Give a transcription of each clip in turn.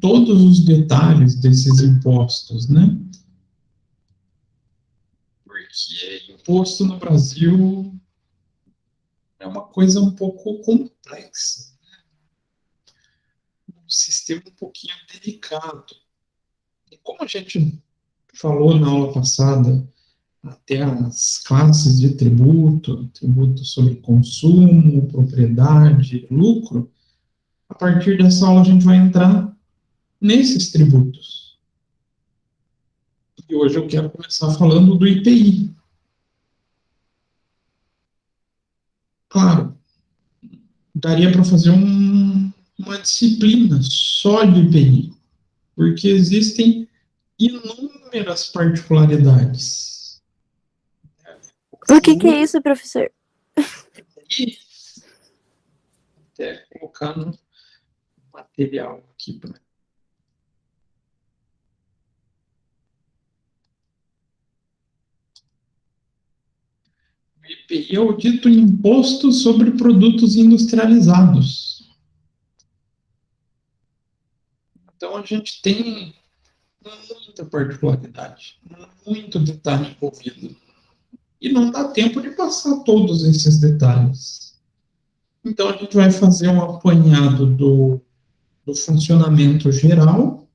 todos os detalhes desses impostos, né? Porque imposto no Brasil é uma coisa um pouco complexa, um sistema um pouquinho delicado. E como a gente falou na aula passada, até as classes de tributo, tributo sobre consumo, propriedade, lucro, a partir dessa aula a gente vai entrar nesses tributos. E hoje eu quero começar falando do IPI. Claro, daria para fazer uma disciplina só de IPI, porque existem inúmeras particularidades. O que é isso, professor? E até colocar no material aqui para o IPI é o dito Imposto sobre Produtos Industrializados. Então, a gente tem muita particularidade, muito detalhe envolvido. E não dá tempo de passar todos esses detalhes. Então, a gente vai fazer um apanhado do funcionamento geral,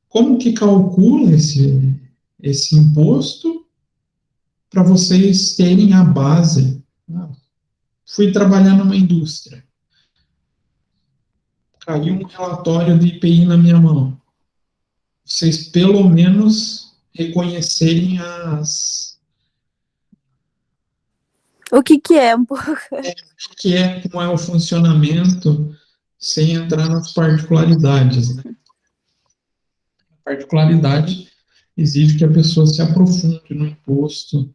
como que calcula esse imposto, para vocês terem a base. Fui trabalhar numa indústria, caiu um relatório de IPI na minha mão. Vocês, pelo menos, reconhecerem O que é um pouco? como é o funcionamento, sem entrar nas particularidades, né? A particularidade exige que a pessoa se aprofunde no imposto,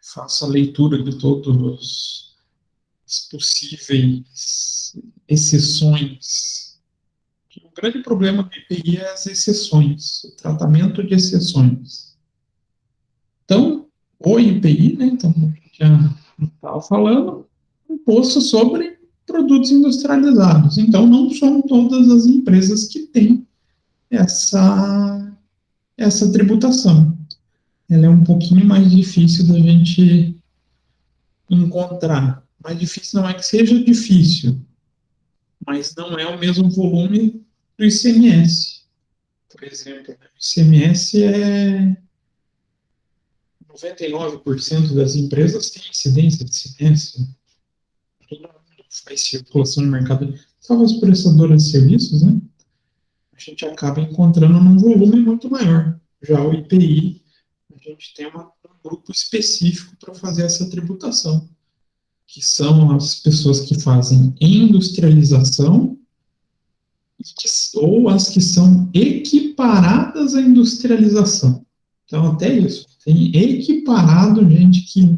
faça a leitura de todos os possíveis exceções. O grande problema do IPI é as exceções, o tratamento de exceções. Então, o IPI, né, então, já estava falando, imposto sobre produtos industrializados. Então, não são todas as empresas que têm essa tributação. Ela é um pouquinho mais difícil da gente encontrar. Mais difícil não é que seja difícil, mas não é o mesmo volume do ICMS. Por exemplo, o ICMS 99% das empresas têm incidência de ICMS. Todo mundo faz circulação no mercado. Só as prestadoras de serviços, né? A gente acaba encontrando num volume muito maior. Já o IPI, a gente tem um grupo específico para fazer essa tributação, que são as pessoas que fazem industrialização ou as que são equiparadas à industrialização. Então, até isso. Tem equiparado gente que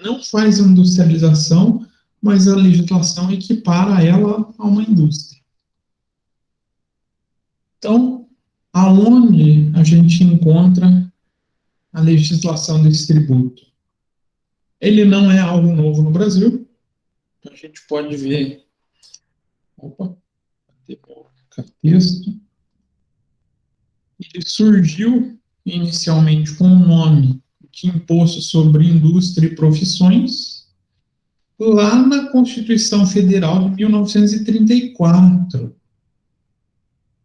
não faz industrialização, mas a legislação equipara ela a uma indústria. Então, aonde a gente encontra a legislação desse tributo? Ele não é algo novo no Brasil. A gente pode ver. Opa, texto. Ele surgiu inicialmente com o nome de Imposto sobre Indústria e Profissões, lá na Constituição Federal de 1934.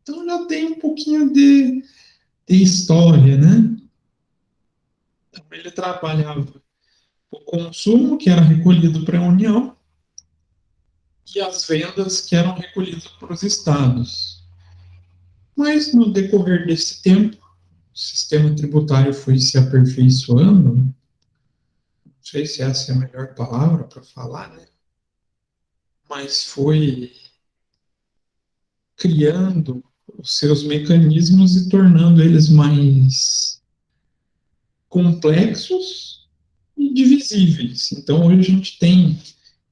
Então já tem um pouquinho de história, né? Então, ele trabalhava o consumo, que era recolhido para a União, e as vendas, que eram recolhidas para os estados. Mas, no decorrer desse tempo, o sistema tributário foi se aperfeiçoando, não sei se essa é a melhor palavra para falar, né? Mas foi criando os seus mecanismos e tornando eles mais complexos e divisíveis. Então, hoje a gente tem,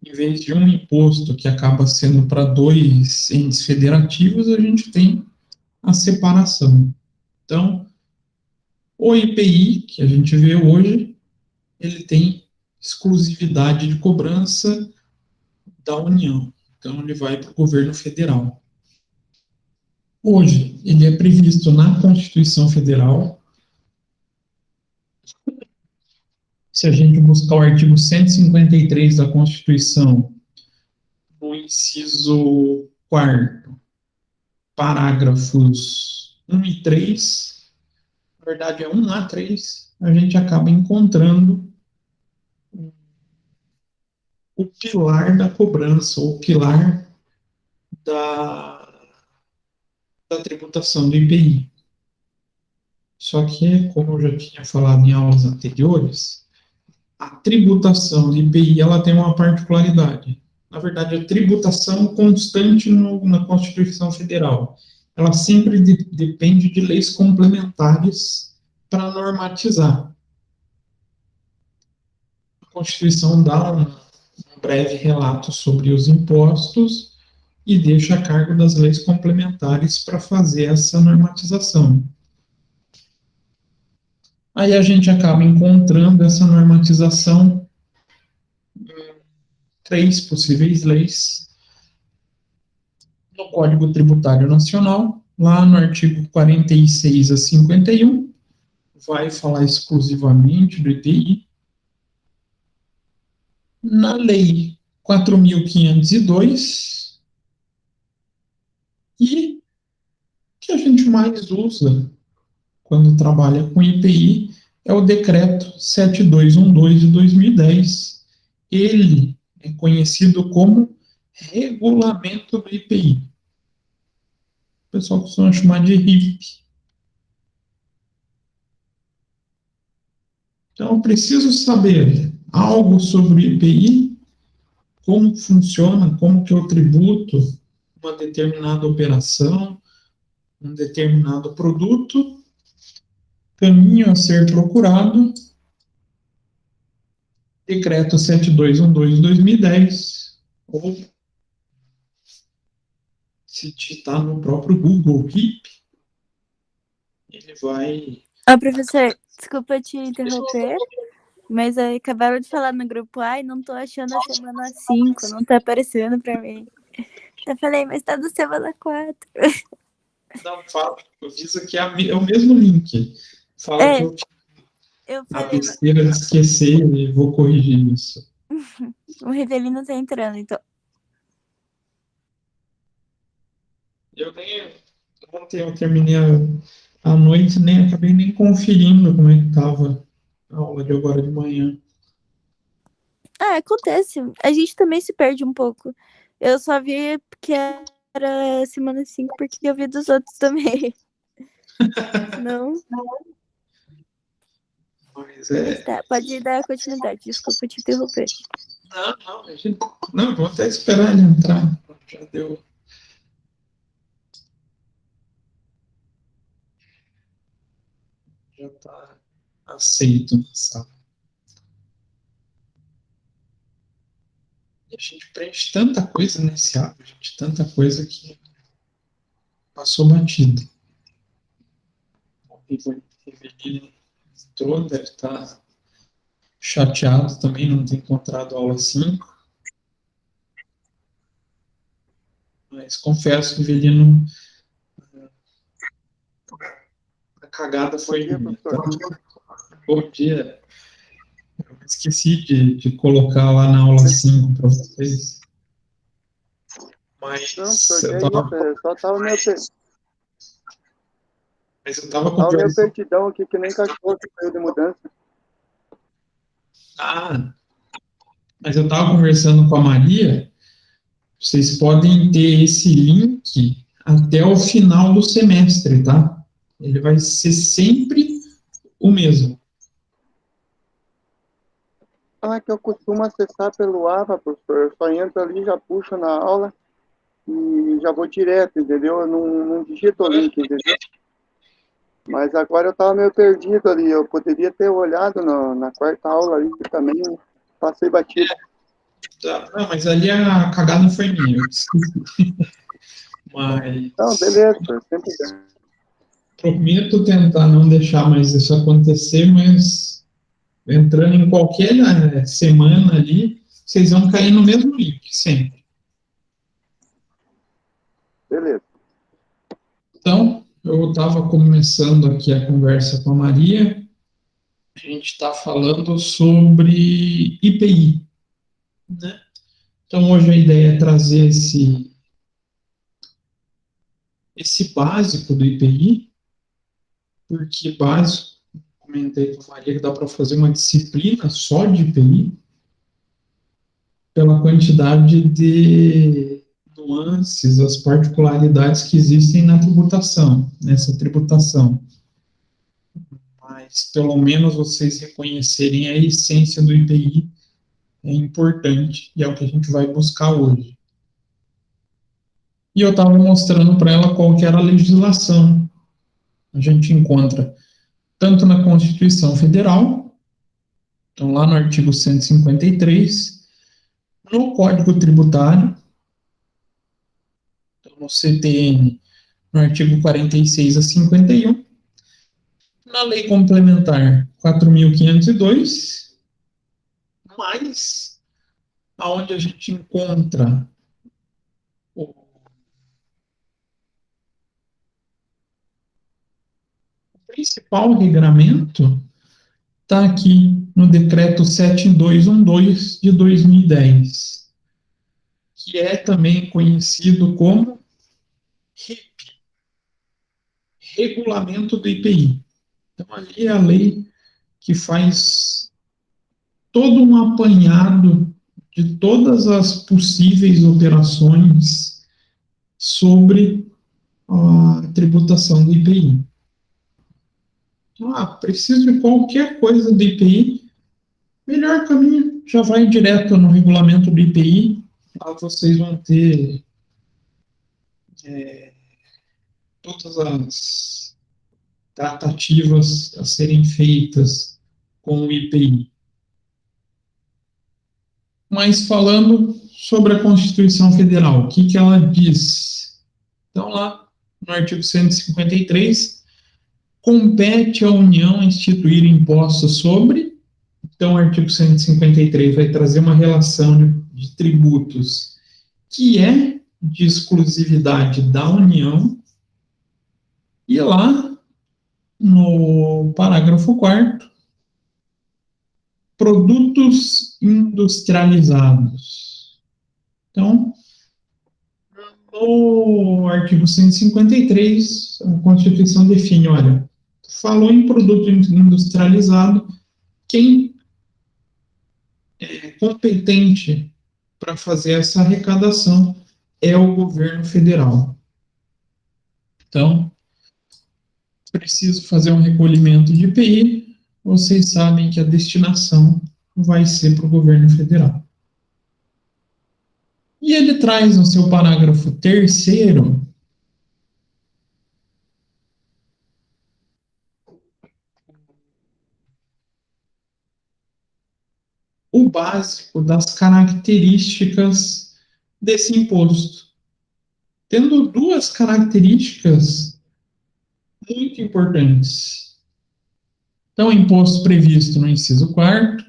em vez de um imposto que acaba sendo para dois entes federativos, a gente tem a separação. Então, o IPI, que a gente vê hoje, ele tem exclusividade de cobrança da União. Então, ele vai para o governo federal. Hoje, ele é previsto na Constituição Federal. Se a gente buscar o artigo 153 da Constituição, no inciso 4º, parágrafos 1 e 3, na verdade é 1 a 3, a gente acaba encontrando o pilar da cobrança, ou o pilar da, da tributação do IPI. Só que, como eu já tinha falado em aulas anteriores, a tributação do IPI ela tem uma particularidade. Na verdade, a tributação constante na Constituição Federal, ela sempre depende de leis complementares para normatizar. A Constituição dá um breve relato sobre os impostos e deixa a cargo das leis complementares para fazer essa normatização. Aí a gente acaba encontrando essa normatização em 3 possíveis leis no Código Tributário Nacional, lá no artigo 46 a 51, vai falar exclusivamente do IPI. Na Lei 4.502, e que a gente mais usa quando trabalha com IPI é o Decreto 7212 de 2010. Ele é conhecido como Regulamento do IPI. O pessoal costuma chamar de RIP. Então, eu preciso saber algo sobre o IPI, como funciona, como que eu tributo uma determinada operação, um determinado produto, caminho a ser procurado, Decreto 7212 de 2010, ou se digitar no próprio Google RIP, ele vai... Professor, desculpa te interromper, mas acabaram de falar no grupo, não tô achando a semana 5, não tá aparecendo pra mim. Eu falei, mas tá no semana 4. Não, fala, eu disse que é o mesmo link. Fala que eu a falei, besteira de esquecer e vou corrigir isso. O Rivelino tá entrando, então. Ontem eu terminei a noite, acabei nem conferindo como é que estava a aula de agora de manhã. Acontece. A gente também se perde um pouco. Eu só vi que era semana 5 porque eu vi dos outros também. Não? Mas tá, pode dar continuidade. Desculpa te interromper. Não, vou até esperar ele entrar. Já deu. Já está aceito na sala. E a gente preenche tanta coisa nesse ato, gente, tanta coisa que passou batido. O Rivelino entrou, deve estar chateado também, não ter encontrado a aula 5. Mas confesso que o Rivelino, a cagada foi minha. Então, bom dia. Eu esqueci de colocar lá na aula 5 para vocês. Mas não, eu tava, só tava meio mas eu tava meio conversando. pertidão aqui, que nem cachorro que saiu de mudança. Mas eu tava conversando com a Maria. Vocês podem ter esse link até o final do semestre, tá? Ele vai ser sempre o mesmo. É que eu costumo acessar pelo AVA, professor. Eu só entro ali, já puxo na aula e já vou direto, entendeu? Eu não digito o link, entendeu? Mas agora eu estava meio perdido ali. Eu poderia ter olhado na quarta aula ali também, passei batido. Não, mas ali a cagada foi minha. Eu esqueci. Mas Não, beleza, sempre bem. prometo tentar não deixar mais isso acontecer, mas entrando em qualquer semana ali, vocês vão cair no mesmo link, sempre. Beleza. Então, eu estava começando aqui a conversa com a Maria, a gente está falando sobre IPI, né? Então, hoje a ideia é trazer esse básico do IPI, porque básico, comentei com a Maria que dá para fazer uma disciplina só de IPI, pela quantidade de nuances, as particularidades que existem na tributação, nessa tributação. Mas, pelo menos, vocês reconhecerem a essência do IPI é importante e é o que a gente vai buscar hoje. E eu estava mostrando para ela qual que era a legislação. A gente encontra tanto na Constituição Federal, então lá no artigo 153, no Código Tributário, então no CTN, no artigo 46 a 51, na Lei Complementar 4.502, mais aonde a gente encontra o principal regramento está aqui no decreto 7212 de 2010, que é também conhecido como RIP, Regulamento do IPI. Então, ali é a lei que faz todo um apanhado de todas as possíveis operações sobre a tributação do IPI. Preciso de qualquer coisa do IPI, melhor caminho, já vai direto no regulamento do IPI, lá vocês vão ter todas as tratativas a serem feitas com o IPI. Mas falando sobre a Constituição Federal, o que ela diz? Então, lá no artigo 153, compete à União instituir impostos sobre. Então, o artigo 153 vai trazer uma relação de tributos que é de exclusividade da União. E lá, no parágrafo 4º, produtos industrializados. Então, no artigo 153, a Constituição define, olha, falou em produto industrializado, quem é competente para fazer essa arrecadação é o governo federal. Então, preciso fazer um recolhimento de IPI, vocês sabem que a destinação vai ser para o governo federal. E ele traz no seu parágrafo 3º o básico das características desse imposto, tendo duas características muito importantes. Então, o imposto previsto no inciso 4º,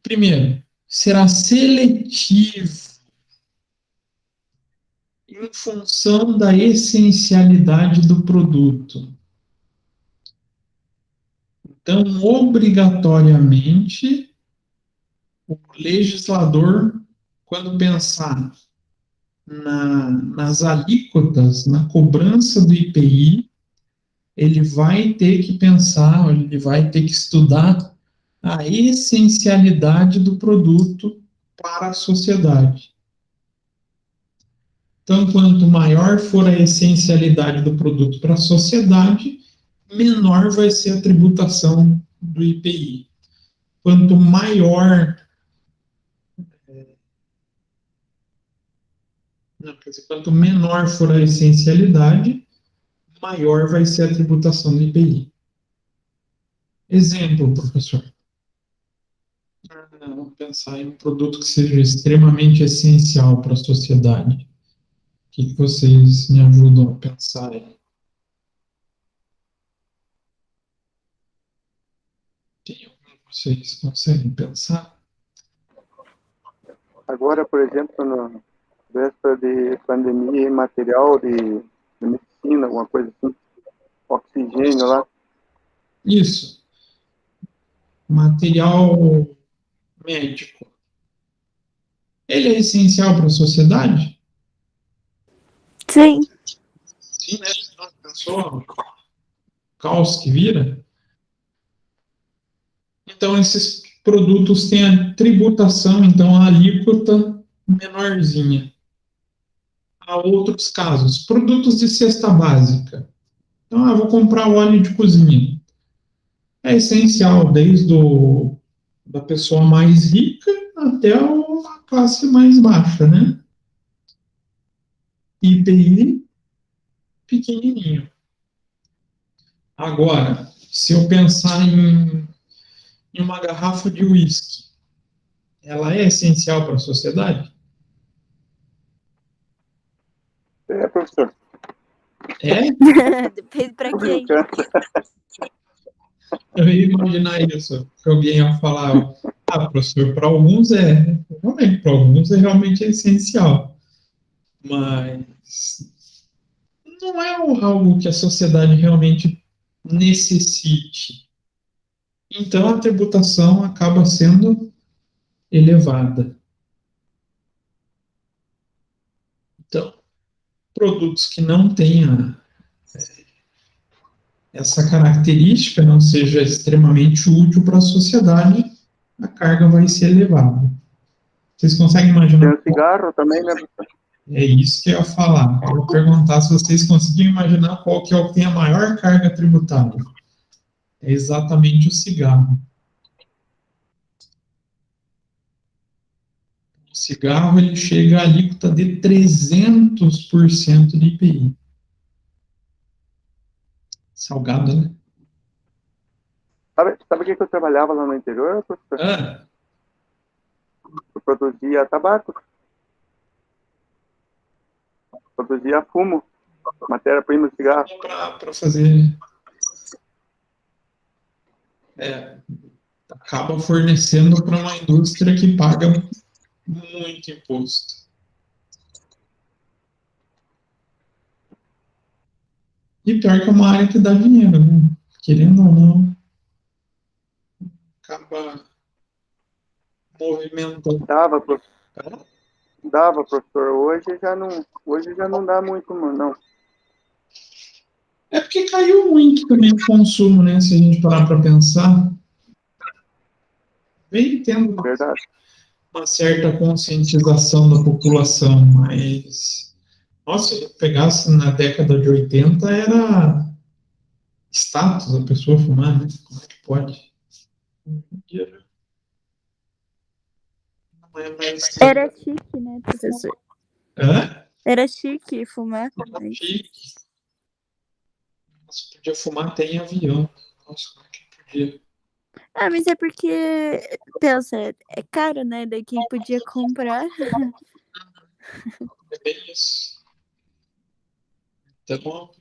primeiro, será seletivo em função da essencialidade do produto. Então, obrigatoriamente, o legislador, quando pensar nas alíquotas, na cobrança do IPI, ele vai ter que pensar, ele vai ter que estudar a essencialidade do produto para a sociedade. Então, quanto maior for a essencialidade do produto para a sociedade, menor vai ser a tributação do IPI. Quanto maior quanto menor for a essencialidade, maior vai ser a tributação do IPI. Exemplo, professor. Vamos pensar em um produto que seja extremamente essencial para a sociedade. O que vocês me ajudam a pensar aí? Tem algum que vocês conseguem pensar? Agora, por exemplo, no véspera de pandemia e material de medicina, alguma coisa assim. Oxigênio lá. Isso. Material médico. Ele é essencial para a sociedade? Sim. Sim, né? Pensou o caos que vira? Então, esses produtos têm a tributação, então a alíquota menorzinha. Há outros casos. Produtos de cesta básica. Então, vou comprar óleo de cozinha. É essencial, desde da pessoa mais rica até a classe mais baixa, né? IPI pequenininho. Agora, se eu pensar em uma garrafa de uísque, ela é essencial para a sociedade? É, professor. É? Depende pra quem. Eu ia imaginar isso, que alguém ia falar, professor, para alguns realmente, para alguns realmente essencial, mas não é algo que a sociedade realmente necessite. Então a tributação acaba sendo elevada. Então, produtos que não tenham essa característica, não seja extremamente útil para a sociedade, a carga vai ser elevada. Vocês conseguem imaginar? Tem o cigarro também, né? É isso que eu ia falar. Eu vou perguntar se vocês conseguiam imaginar qual que é o que tem a maior carga tributária. É exatamente o cigarro. O cigarro ele chega à alíquota de 300% de IPI. Salgado, né? Sabe o que eu trabalhava lá no interior, professor? Ah, Eu produzia tabaco, produzia fumo, matéria-prima de cigarro. para fazer. Acaba fornecendo para uma indústria que paga muito imposto. E pior que é uma área que dá dinheiro, né? Querendo ou não, acaba movimentando. Dava, professor. Hoje já não dá muito, não. É porque caiu muito também o consumo, né? Se a gente parar para pensar, vem tendo Verdade. uma certa conscientização da população, mas, nossa, se eu pegasse na década de 80, era status a pessoa fumar, né? Como é que pode? Não é mais. Era chique, né, professor? Hã? Era chique fumar. Chique. Nossa, podia fumar até em avião. Nossa, como é que podia? Ah, mas é porque, pensa, é caro, né? Daí quem podia comprar. É bem isso. Então,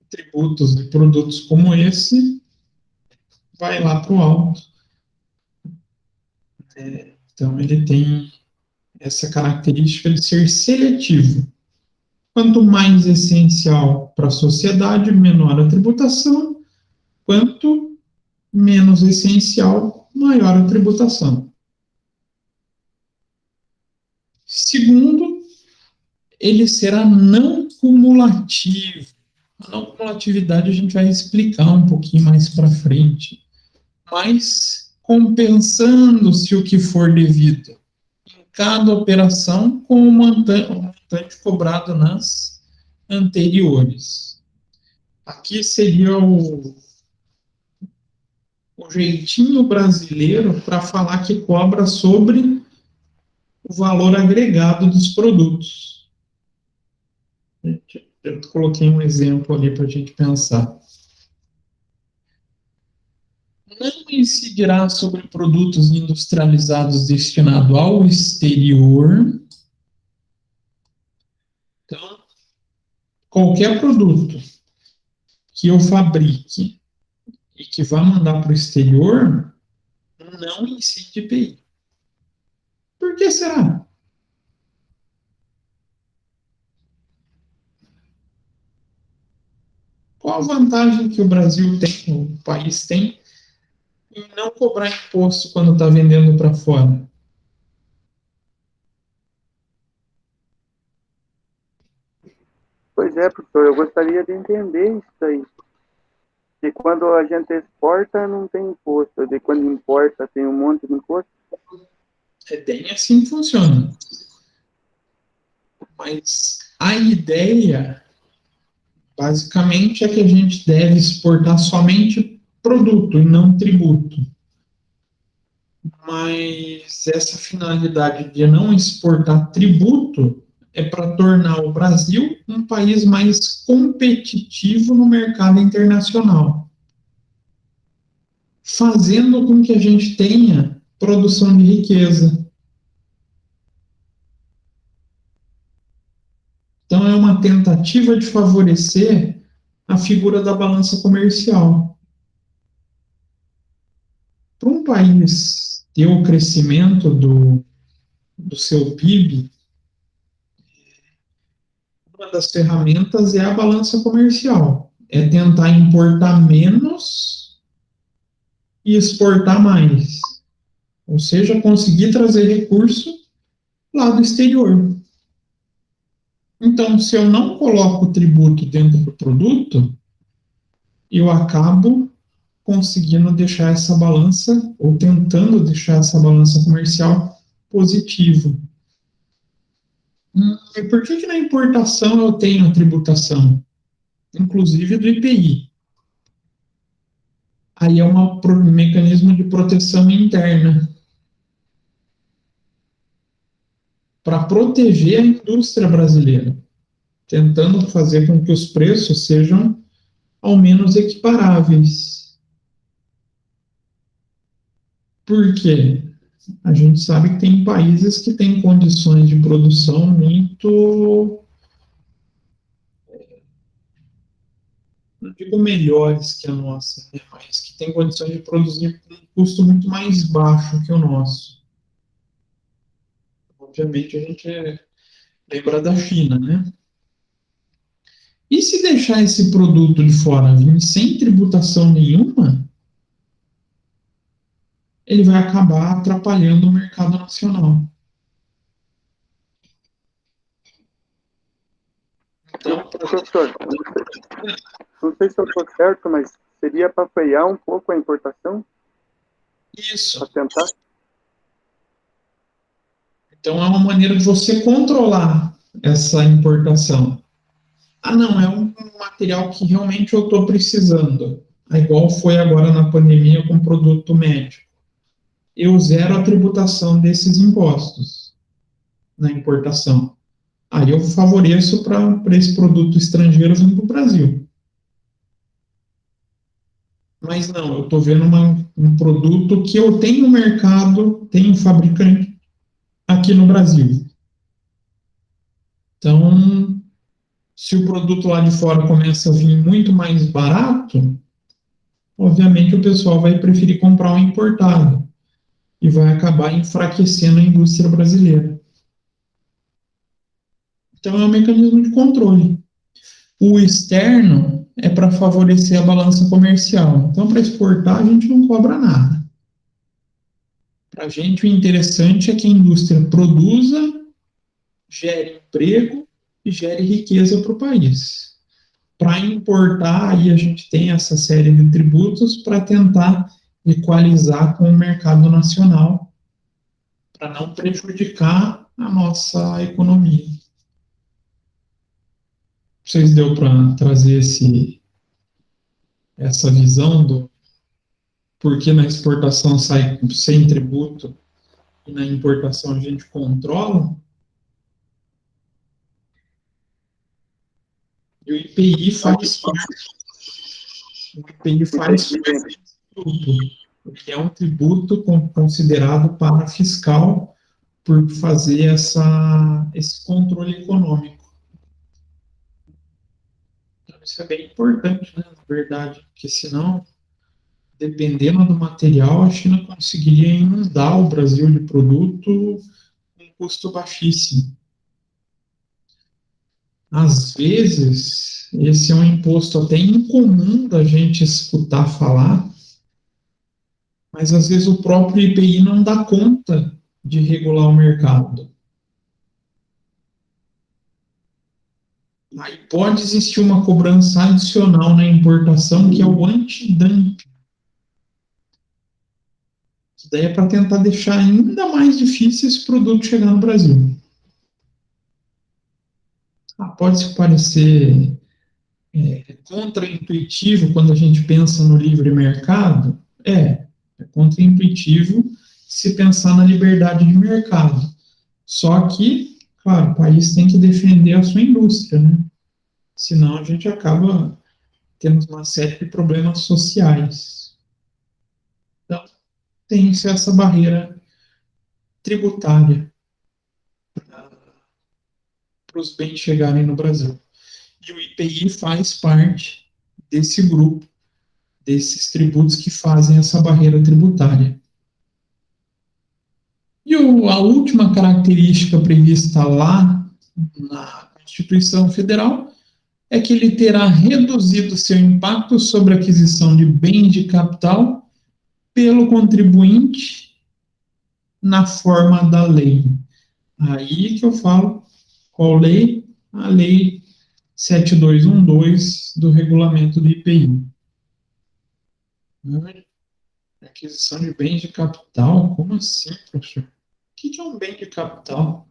tributos de produtos como esse vai lá para o alto. Então, ele tem essa característica de ser seletivo. Quanto mais essencial para a sociedade, menor a tributação. Quanto menos essencial, maior a tributação. Segundo, ele será não cumulativo. A não cumulatividade a gente vai explicar um pouquinho mais para frente. Mas compensando-se o que for devido em cada operação com o montante cobrado nas anteriores. Aqui seria o jeitinho brasileiro para falar que cobra sobre o valor agregado dos produtos. Eu coloquei um exemplo ali para a gente pensar. Não incidirá sobre produtos industrializados destinados ao exterior. Então, qualquer produto que eu fabrique e que vá mandar para o exterior não incide IPI. Por que será? qual a vantagem que o Brasil tem, o país tem, em não cobrar imposto quando está vendendo para fora? Pois é, professor, eu gostaria de entender isso aí. Que quando a gente exporta, não tem imposto. De quando importa, tem um monte de imposto. É bem assim que funciona. Mas a ideia, basicamente, é que a gente deve exportar somente produto e não tributo. Mas essa finalidade de não exportar tributo é para tornar o Brasil um país mais competitivo no mercado internacional, fazendo com que a gente tenha produção de riqueza. Então, é uma tentativa de favorecer a figura da balança comercial. Para um país ter o crescimento do seu PIB, uma das ferramentas é a balança comercial. É tentar importar menos e exportar mais. Ou seja, conseguir trazer recurso lá do exterior. Então, se eu não coloco o tributo dentro do produto, eu acabo conseguindo deixar essa balança, ou tentando deixar essa balança comercial positiva. E por que na importação eu tenho a tributação? Inclusive do IPI. Aí é um mecanismo de proteção interna para proteger a indústria brasileira, tentando fazer com que os preços sejam ao menos equiparáveis. Por quê? A gente sabe que tem países que têm condições de produção muito, não digo melhores que a nossa, né, mas que têm condições de produzir com um custo muito mais baixo que o nosso. Obviamente, a gente lembra da China, né? E se deixar esse produto de fora vir sem tributação nenhuma, ele vai acabar atrapalhando o mercado nacional. Então, Professor, não sei se eu estou certo, mas seria para frear um pouco a importação? isso. Para tentar? Então, é uma maneira de você controlar essa importação. Ah, não, é um material que realmente eu estou precisando. Igual foi agora na pandemia com o produto médico. Eu zero a tributação desses impostos na importação. Aí eu favoreço para esse produto estrangeiro vindo para o Brasil. Mas não, eu estou vendo um produto que eu tenho mercado, tenho fabricante aqui no Brasil. Então, se o produto lá de fora começa a vir muito mais barato, obviamente o pessoal vai preferir comprar um importado e vai acabar enfraquecendo a indústria brasileira. Então, é um mecanismo de controle. O externo é para favorecer a balança comercial. Então, para exportar, a gente não cobra nada. Para a gente, o interessante é que a indústria produza, gere emprego e gere riqueza para o país. Para importar, aí a gente tem essa série de tributos para tentar equalizar com o mercado nacional, para não prejudicar a nossa economia. Vocês deu para trazer essa visão do porquê na exportação sai sem tributo e na importação a gente controla? E o IPI faz parte. O IPI faz parte do tributo, porque é um tributo considerado para fiscal por fazer esse controle econômico. Então, isso é bem importante, né, na verdade, porque senão, dependendo do material, a China conseguiria inundar o Brasil de produto com um custo baixíssimo. às vezes, esse é um imposto até incomum da gente escutar falar, mas às vezes o próprio IPI não dá conta de regular o mercado. Aí pode existir uma cobrança adicional na importação, que é o antidumping. Isso daí é para tentar deixar ainda mais difícil esse produto chegar no Brasil. Pode parecer contraintuitivo quando a gente pensa no livre mercado. É contraintuitivo se pensar na liberdade de mercado. Só que, claro, o país tem que defender a sua indústria, né? Senão a gente acaba tendo uma série de problemas sociais. Então, tem-se essa barreira tributária para os bens chegarem no Brasil. E o IPI faz parte desse grupo, desses tributos que fazem essa barreira tributária. E a última característica prevista lá na Constituição Federal é que ele terá reduzido seu impacto sobre a aquisição de bens de capital pelo contribuinte na forma da lei. Aí que eu falo qual lei? A lei 7212 do regulamento do IPI. Aquisição de bens de capital? Como assim, professor? O que é um bem de capital?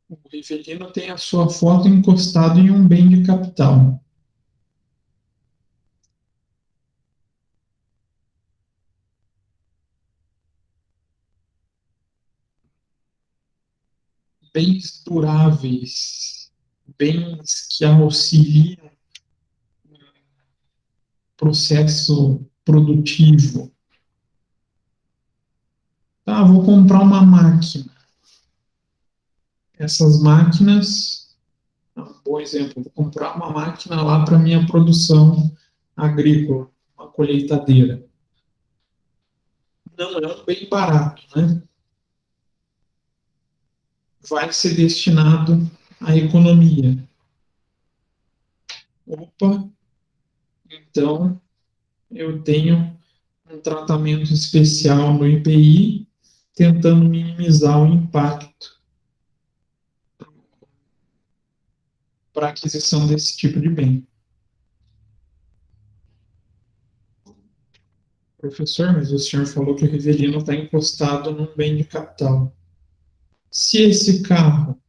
O Rivelino tem a sua foto encostada em um bem de capital. Bens duráveis, bens que auxiliam o processo produtivo. Tá, vou comprar uma máquina. Essas máquinas, um bom exemplo, vou comprar uma máquina lá para minha produção agrícola, uma colheitadeira. Não é um bem barato, né? Vai ser destinado à economia. Opa, então eu tenho um tratamento especial no IPI, tentando minimizar o impacto para a aquisição desse tipo de bem. Professor, mas o senhor falou que o Rivelino está encostado num bem de capital. Se esse carro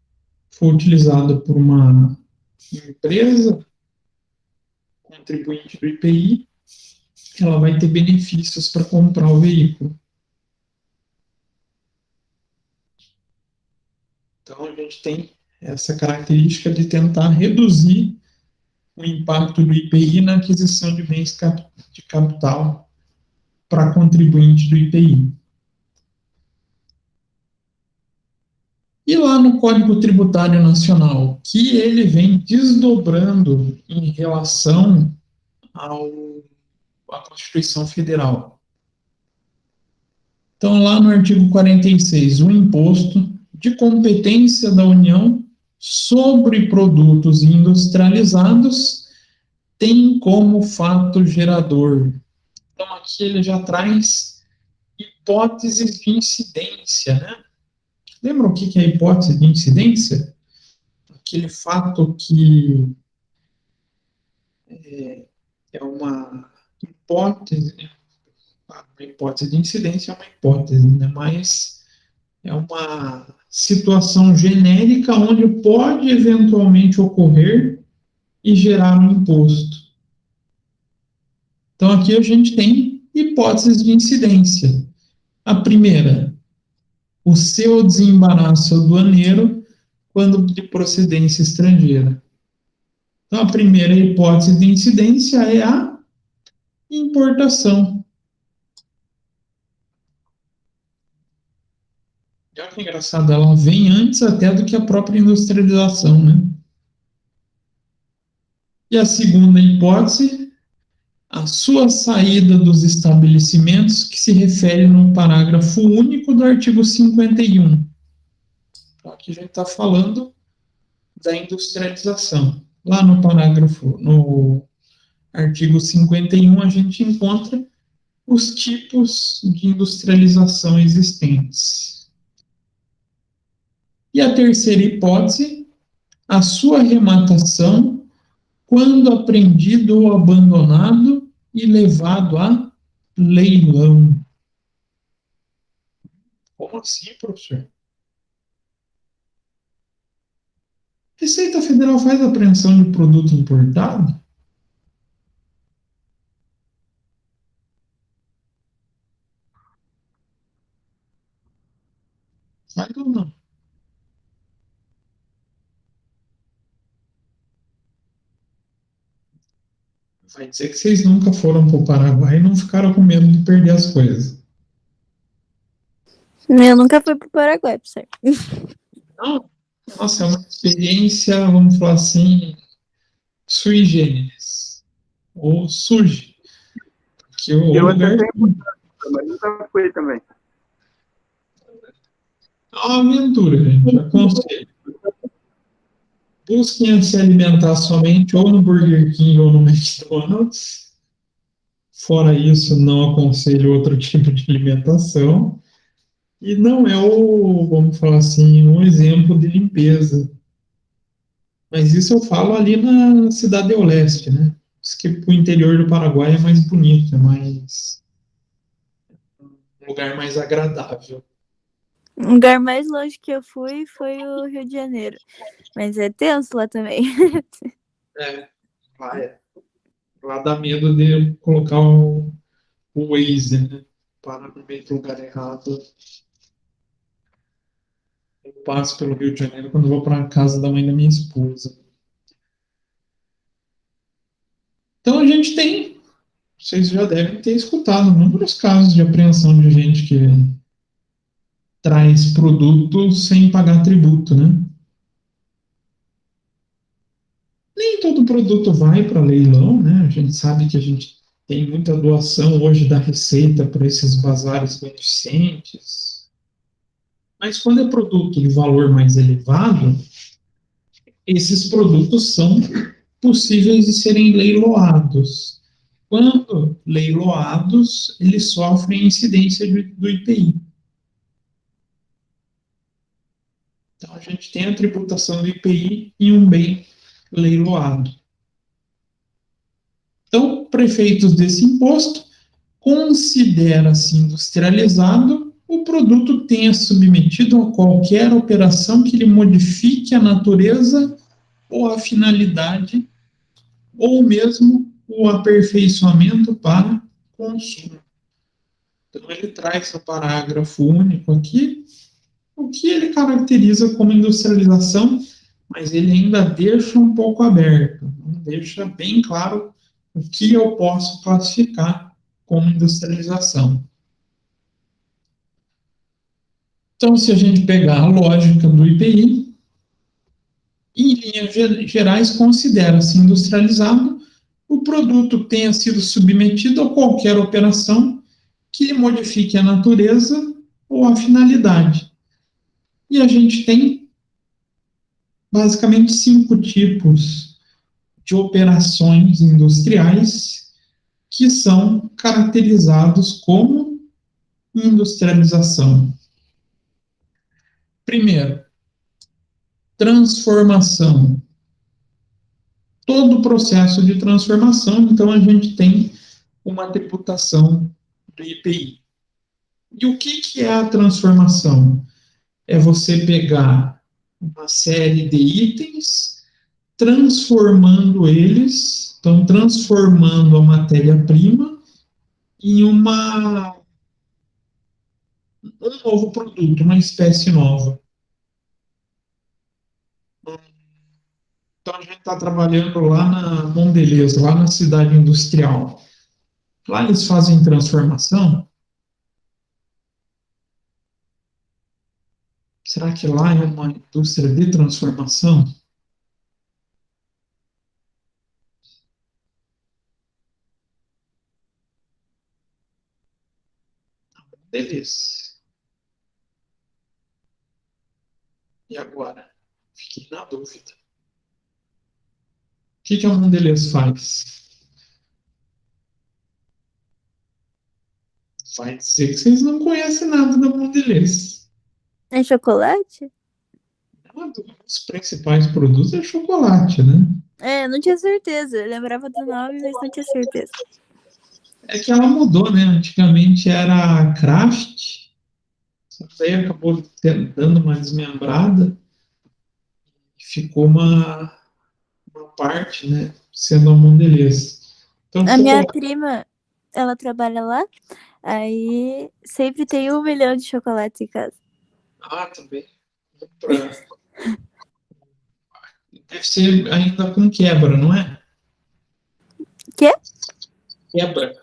for utilizado por uma empresa contribuinte do IPI, ela vai ter benefícios para comprar o veículo. Então, a gente tem essa característica de tentar reduzir o impacto do IPI na aquisição de bens de capital para contribuinte do IPI. E lá no Código Tributário Nacional, que ele vem desdobrando em relação à Constituição Federal. Então, lá no artigo 46, o imposto de competência da União sobre produtos industrializados tem como fato gerador. Então, aqui ele já traz hipóteses de incidência, né? Lembram o que é a hipótese de incidência? Aquele fato que é uma hipótese, uma hipótese de incidência é uma hipótese, né? Mas é uma situação genérica onde pode eventualmente ocorrer e gerar um imposto. Então, aqui a gente tem hipóteses de incidência. A primeira, o seu desembaraço aduaneiro quando de procedência estrangeira. Então, a primeira hipótese de incidência é a importação. Olha que engraçado, ela vem antes até do que a própria industrialização, né? E a segunda hipótese, a sua saída dos estabelecimentos, que se refere no parágrafo único do artigo 51. Então, aqui a gente está falando da industrialização. Lá no parágrafo, no artigo 51, a gente encontra os tipos de industrialização existentes. E a terceira hipótese, a sua arrematação quando apreendido ou abandonado e levado a leilão. Como assim, professor? Receita Federal faz apreensão de produto importado? Faz ou não? Vai dizer que vocês nunca foram para o Paraguai e não ficaram com medo de perder as coisas. Eu nunca fui pro Paraguai, professor. Não? Nossa, é uma experiência, vamos falar assim, sui generis. Ou surge. Que o Eu lugar até tenho, mas nunca fui também. é uma aventura, gente. Aconselho. Busquem se alimentar somente ou no Burger King ou no McDonald's. Fora isso, não aconselho outro tipo de alimentação. E não é vamos falar assim, um exemplo de limpeza. Mas isso eu falo ali na Cidade do Leste, né? Diz que o interior do Paraguai é mais bonito, é mais um lugar mais agradável. O lugar mais longe que eu fui foi o Rio de Janeiro. Mas é tenso lá também. É, lá dá medo de eu colocar o Waze, né? Para no meio do lugar errado. Eu passo pelo Rio de Janeiro quando vou para a casa da mãe da minha esposa. Então a gente tem, vocês já devem ter escutado inúmeros casos de apreensão de gente que traz produto sem pagar tributo, né? Nem todo produto vai para leilão, né? A gente sabe que a gente tem muita doação hoje da Receita para esses bazares beneficentes. Mas quando é produto de valor mais elevado, esses produtos são possíveis de serem leiloados. Quando leiloados, eles sofrem incidência do IPI. Então, a gente tem a tributação do IPI em um bem leiloado. Então, prefeitos desse imposto considera-se industrializado o produto tenha submetido a qualquer operação que lhe modifique a natureza ou a finalidade, ou mesmo o aperfeiçoamento para consumo. Então, ele traz no parágrafo único aqui o que ele caracteriza como industrialização, mas ele ainda deixa um pouco aberto, deixa bem claro o que eu posso classificar como industrialização. Então, se a gente pegar a lógica do IPI, em linhas gerais, considera-se industrializado o produto tenha sido submetido a qualquer operação que lhe modifique a natureza ou a finalidade. E a gente tem basicamente 5 tipos de operações industriais que são caracterizados como industrialização. Primeiro, transformação. Todo o processo de transformação, então a gente tem uma tributação do IPI. E o que é a transformação? É você pegar uma série de itens, transformando eles, então transformando a matéria-prima em um novo produto, uma espécie nova. Então a gente está trabalhando lá na Mondelez, lá na cidade industrial. Lá eles fazem transformação. Será que lá é uma indústria de transformação? Mondelez. E agora? Fiquei na dúvida. O que a Mondelez faz? Vai dizer que vocês não conhecem nada da Mondelez. É chocolate? Um dos principais produtos é chocolate, né? É, não tinha certeza. Eu lembrava do nome, mas não tinha certeza. É que ela mudou, né? Antigamente era Kraft, só que daí acabou dando uma desmembrada e ficou uma parte, né? Sendo a Mondelez. Então, A minha chocolate. prima, ela trabalha lá, aí sempre tem 1 milhão de chocolates em casa. Ah, também. Deve ser ainda com quebra, não é? Quê? Quebra.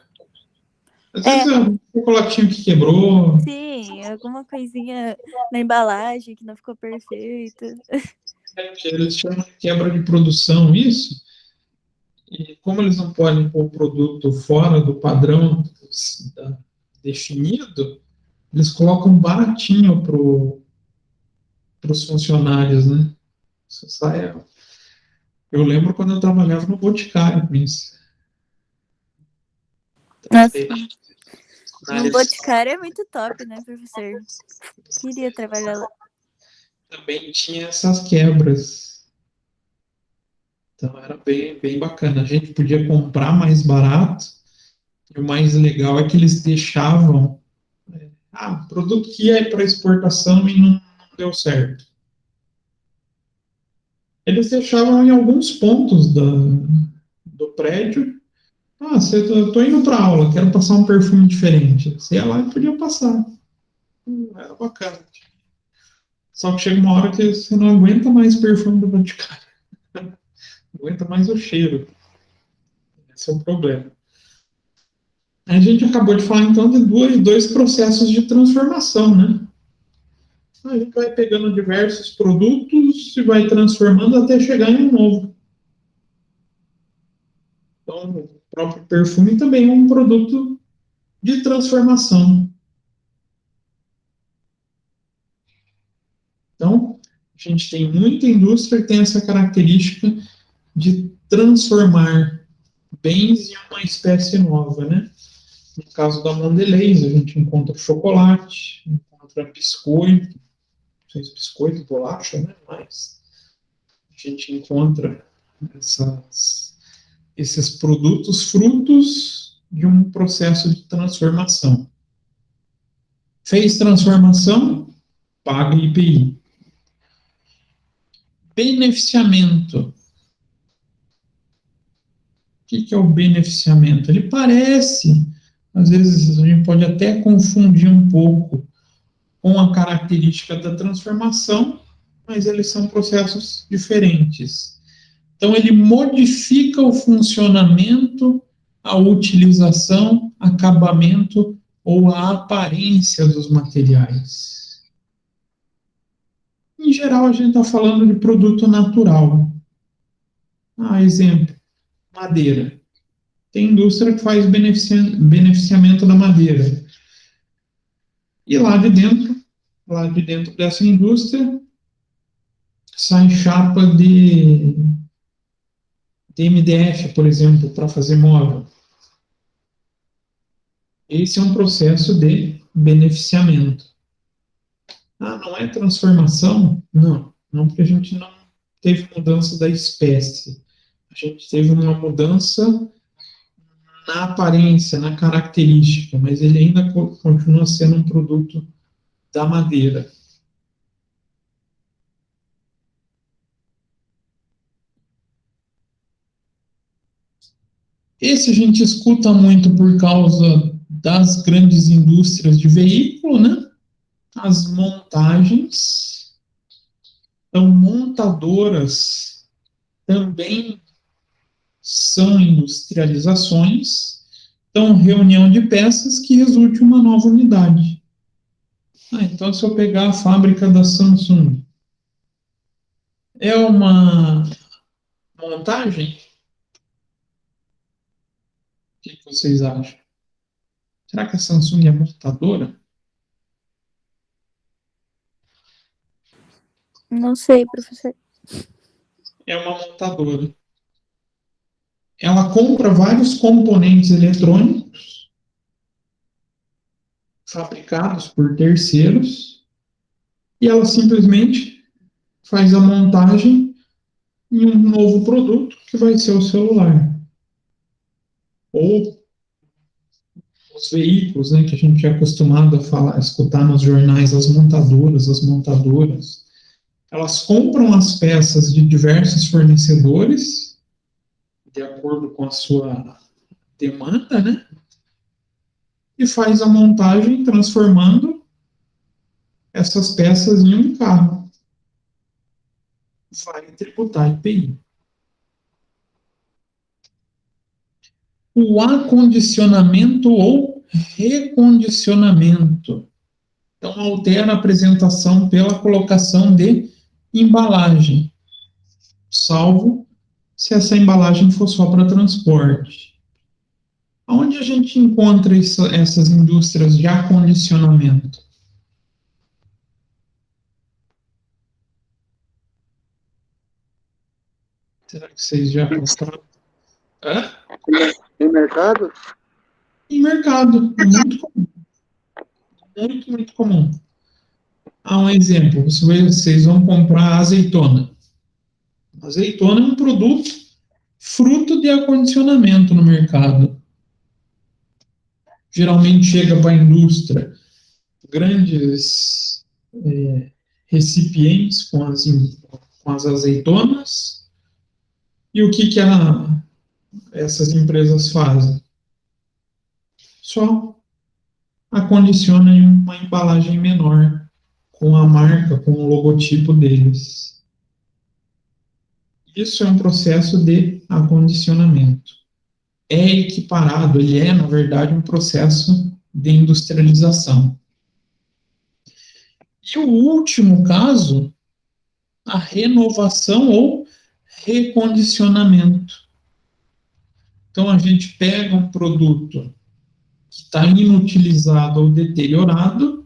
Às É, vezes é um chocolatinho que quebrou. sim, alguma coisinha na embalagem que não ficou perfeita. Eles chamam de quebra de produção isso. E como eles não podem pôr o produto fora do padrão definido, eles colocam baratinho para os funcionários, né? Isso sai, eu lembro quando eu trabalhava no Boticário com isso. Nossa, Na no área Boticário é muito top, né, professor? Queria trabalhar lá. também tinha essas quebras. Então era bem bacana. A gente podia comprar mais barato. E o mais legal é que eles deixavam produto que ia para exportação e não deu certo. Eles deixavam em alguns pontos do prédio. Eu estou indo para aula, quero passar um perfume diferente. Você ia lá e podia passar. Era bacana. Só que chega uma hora que você não aguenta mais perfume do Boticário. Não aguenta mais o cheiro. Esse é o problema. A gente acabou de falar, então, de dois processos de transformação, né? A gente vai pegando diversos produtos e vai transformando até chegar em um novo. Então, o próprio perfume também é um produto de transformação. Então, a gente tem muita indústria que tem essa característica de transformar bens em uma espécie nova, né? No caso da Mondelez, a gente encontra chocolate, encontra biscoito, não sei se biscoito, bolacha, né? Mas a gente encontra esses produtos frutos de um processo de transformação. Fez transformação, paga IPI. Beneficiamento. O que é o beneficiamento? Ele parece, às vezes a gente pode até confundir um pouco com a característica da transformação, mas eles são processos diferentes. Então, ele modifica o funcionamento, a utilização, acabamento ou a aparência dos materiais. Em geral, a gente está falando de produto natural. Exemplo, madeira. Tem indústria que faz beneficiamento da madeira. E lá de dentro dessa indústria, sai chapa de MDF, por exemplo, para fazer móvel. Esse é um processo de beneficiamento. Não é transformação? Não, porque a gente não teve mudança da espécie. A gente teve uma mudança na aparência, na característica, mas ele ainda continua sendo um produto da madeira. Esse a gente escuta muito por causa das grandes indústrias de veículo, né? As montagens. Então, montadoras também são industrializações. Então, reunião de peças que resulte em uma nova unidade. Então, se eu pegar a fábrica da Samsung, é uma montagem? O que vocês acham? Será que a Samsung é montadora? Não sei, professor. É uma montadora. Ela compra vários componentes eletrônicos fabricados por terceiros e ela simplesmente faz a montagem em um novo produto que vai ser o celular. Ou os veículos, né, que a gente é acostumado a falar, a escutar nos jornais, as montadoras, elas compram as peças de diversos fornecedores, de acordo com a sua demanda, né, e faz a montagem transformando essas peças em um carro. Vai tributar IPI. O acondicionamento ou recondicionamento. Então, altera a apresentação pela colocação de embalagem, salvo se essa embalagem for só para transporte. Onde a gente encontra essas indústrias de acondicionamento? Será que vocês já encontraram? Em mercado? Em mercado. É muito comum. Muito comum. Um exemplo. Vocês vão comprar azeitona. Azeitona é um produto fruto de acondicionamento no mercado. Geralmente chega para a indústria grandes recipientes com as azeitonas. E o que essas empresas fazem? Só acondiciona em uma embalagem menor, com a marca, com o logotipo deles. Isso é um processo de acondicionamento. É equiparado, ele é, na verdade, um processo de industrialização. E o último caso, a renovação ou recondicionamento. Então, a gente pega um produto que está inutilizado ou deteriorado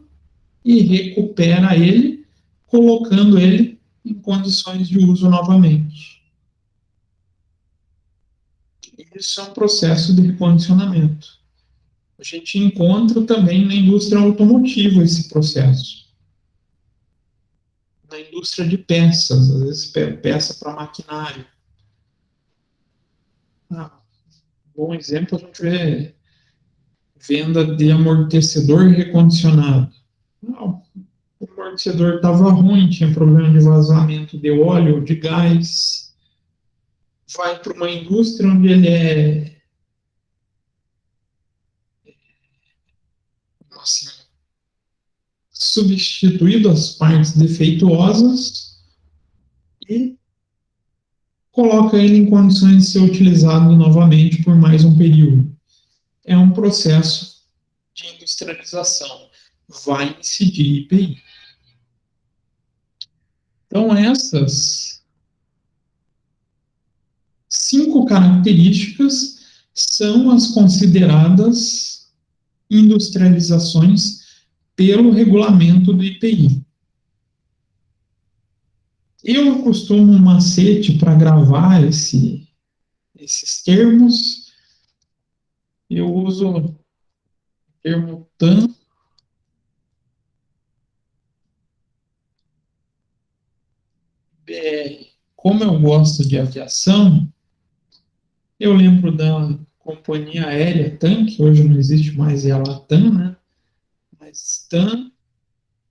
e recupera ele, colocando ele em condições de uso novamente. Isso é um processo de recondicionamento. A gente encontra também na indústria automotiva esse processo. Na indústria de peças, às vezes peça para maquinário. Bom exemplo, a gente vê venda de amortecedor recondicionado. O amortecedor estava ruim, tinha problema de vazamento de óleo, de gás. Vai para uma indústria onde ele é assim, substituído as partes defeituosas e coloca ele em condições de ser utilizado novamente por mais um período. É um processo de industrialização. Vai incidir IPI. Então, essas 5 características são as consideradas industrializações pelo regulamento do IPI. Eu costumo um macete para gravar esses termos. Eu uso o termo TAM, BR. Como eu gosto de aviação, eu lembro da companhia aérea TAM, que hoje não existe mais, é a Latam, né? Mas TAM,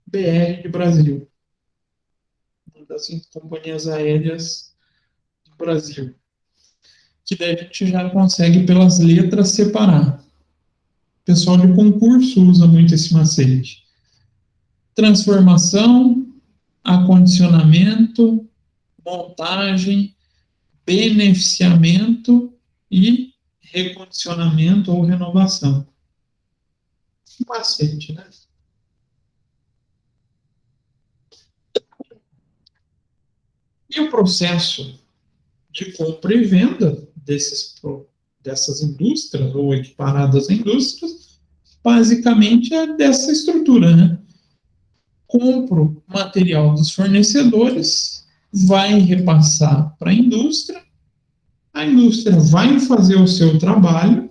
BR de Brasil. Uma das 5 companhias aéreas do Brasil. Que daí a gente já consegue, pelas letras, separar. O pessoal de concurso usa muito esse macete. Transformação, acondicionamento, montagem, beneficiamento e recondicionamento ou renovação. Macete, né? E o processo de compra e venda dessas indústrias ou equiparadas a indústrias, basicamente é dessa estrutura, né? compro material dos fornecedores, vai repassar para a indústria vai fazer o seu trabalho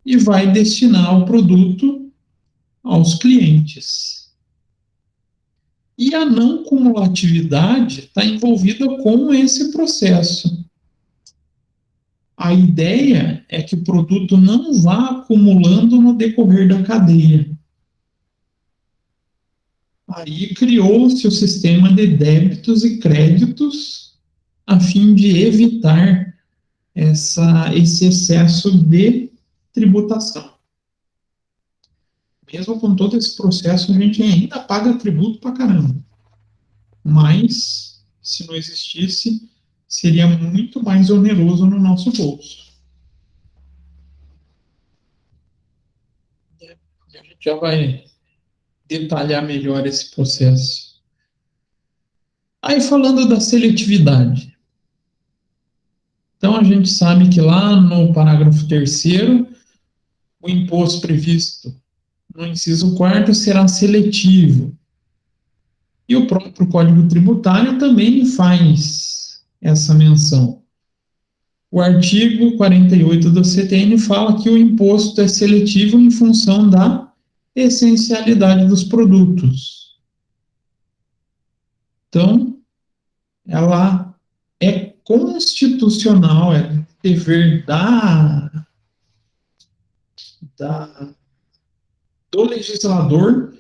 e vai destinar o produto aos clientes. E a não cumulatividade está envolvida com esse processo. A ideia é que o produto não vá acumulando no decorrer da cadeia. Aí criou-se o sistema de débitos e créditos a fim de evitar esse excesso de tributação. Mesmo com todo esse processo, a gente ainda paga tributo pra caramba. Mas, se não existisse, seria muito mais oneroso no nosso bolso. A gente já vai detalhar melhor esse processo. Aí, falando da seletividade. Então, a gente sabe que lá no parágrafo 3º, o imposto previsto no inciso 4º será seletivo. E o próprio Código Tributário também faz essa menção. O artigo 48 do CTN fala que o imposto é seletivo em função da essencialidade dos produtos. Então, ela é constitucional, é dever do legislador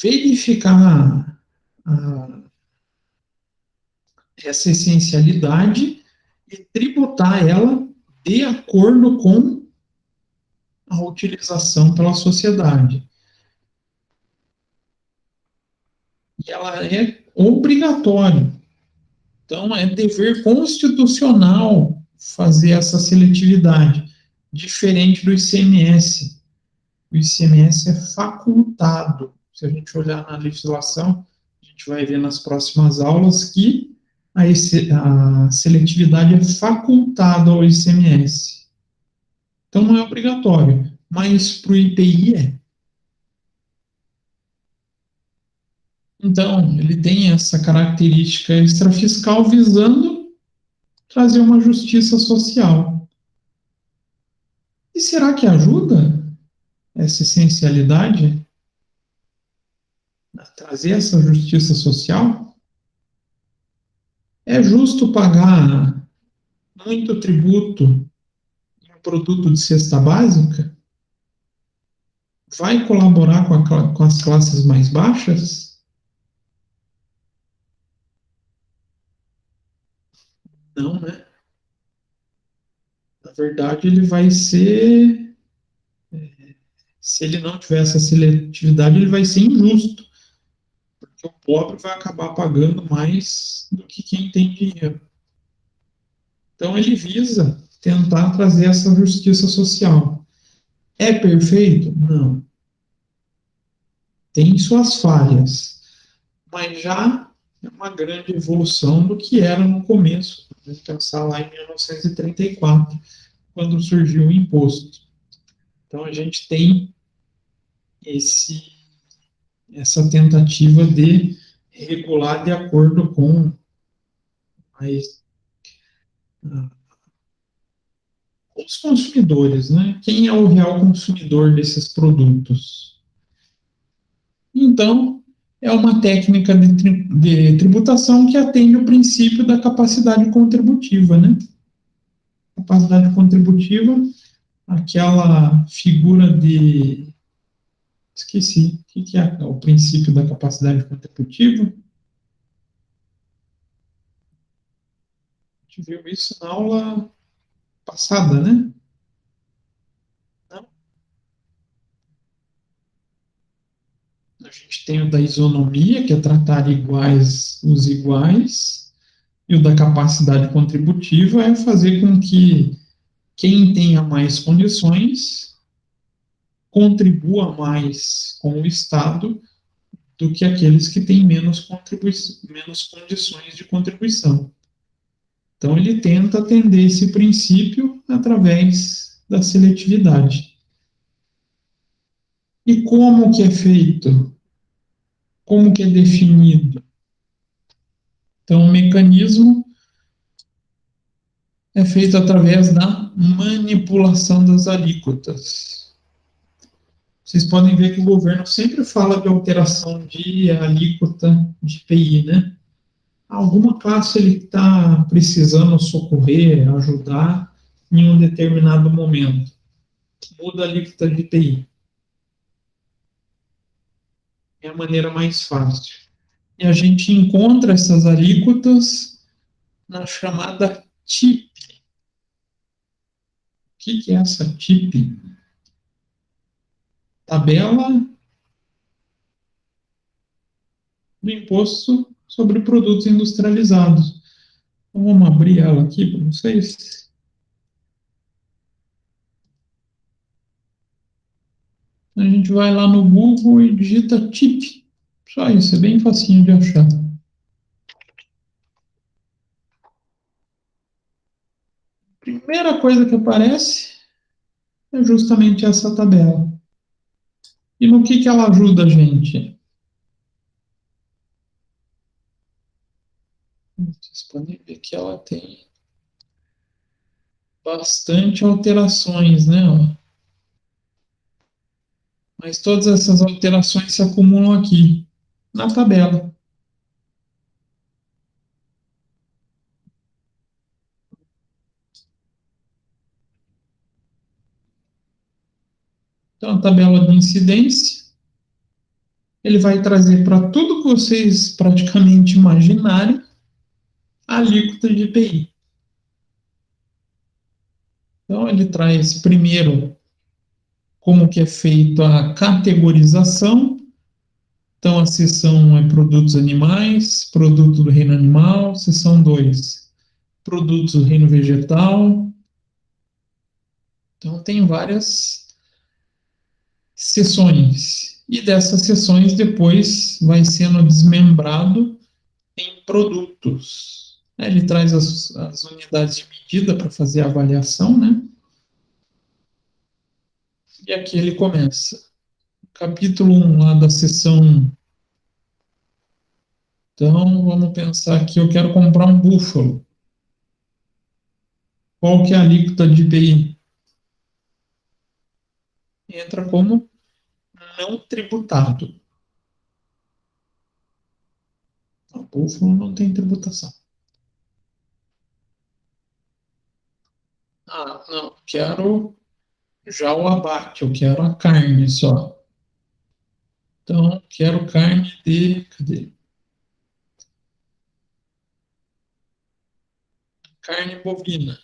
verificar essa essencialidade e tributar ela de acordo com a utilização pela sociedade. E ela é obrigatória. Então, é dever constitucional fazer essa seletividade, diferente do ICMS. O ICMS é facultado. Se a gente olhar na legislação, a gente vai ver nas próximas aulas que a seletividade é facultada ao ICMS. Então, não é obrigatório, mas para o IPI é. Então, ele tem essa característica extrafiscal visando trazer uma justiça social. E será que ajuda essa essencialidade a trazer essa justiça social? É justo pagar muito tributo em um produto de cesta básica? Vai colaborar com as classes mais baixas? Não, né? Na verdade, ele vai ser... Se ele não tiver essa seletividade, ele vai ser injusto. Porque o pobre vai acabar pagando mais do que quem tem dinheiro. Então, ele visa tentar trazer essa justiça social. É perfeito? Não. Tem suas falhas. Mas já é uma grande evolução do que era no começo. Vamos pensar lá em 1934, quando surgiu o imposto. Então, a gente tem essa tentativa de regular de acordo com os consumidores, né? Quem é o real consumidor desses produtos? Então, é uma técnica de tributação que atende o princípio da capacidade contributiva, né? Capacidade contributiva, aquela figura de... Esqueci, o que é o princípio da capacidade contributiva? A gente viu isso na aula passada, né? Não? A gente tem o da isonomia, que é tratar iguais os iguais, e o da capacidade contributiva é fazer com que quem tenha mais condições contribua mais com o Estado do que aqueles que têm menos condições de contribuição. Então, ele tenta atender esse princípio através da seletividade. E como que é feito? Como que é definido? Então, o mecanismo é feito através da manipulação das alíquotas. Vocês podem ver que o governo sempre fala de alteração de alíquota de IPI, né? Alguma classe ele está precisando socorrer, ajudar em um determinado momento. Muda a alíquota de IPI. É a maneira mais fácil. E a gente encontra essas alíquotas na chamada TIP. O que é essa TIP? Tabela do Imposto sobre Produtos Industrializados. Então, vamos abrir ela aqui para vocês. A gente vai lá no Google e digita TIP. Só isso, é bem facinho de achar. Primeira coisa que aparece é justamente essa tabela. E no que ela ajuda a gente? Vocês podem ver que ela tem bastante alterações, né? Mas todas essas alterações se acumulam aqui, na tabela. Então, a tabela de incidência, ele vai trazer para tudo que vocês praticamente imaginarem a alíquota de IPI. Então, ele traz primeiro como que é feita a categorização. Então, a seção 1 é produtos animais, produto do reino animal. Seção 2, produtos do reino vegetal. Então, tem várias seções. E dessas seções, depois, vai sendo desmembrado em produtos. Ele traz as unidades de medida para fazer a avaliação, né? E aqui ele começa. Capítulo 1, lá da seção 1. Então, vamos pensar que eu quero comprar um búfalo. Qual que é a alíquota de IPI? Entra como não tributado. O búfalo não tem tributação. Ah, não, quero já o abate, eu quero a carne só. Então, quero carne de... Cadê? Carne bovina.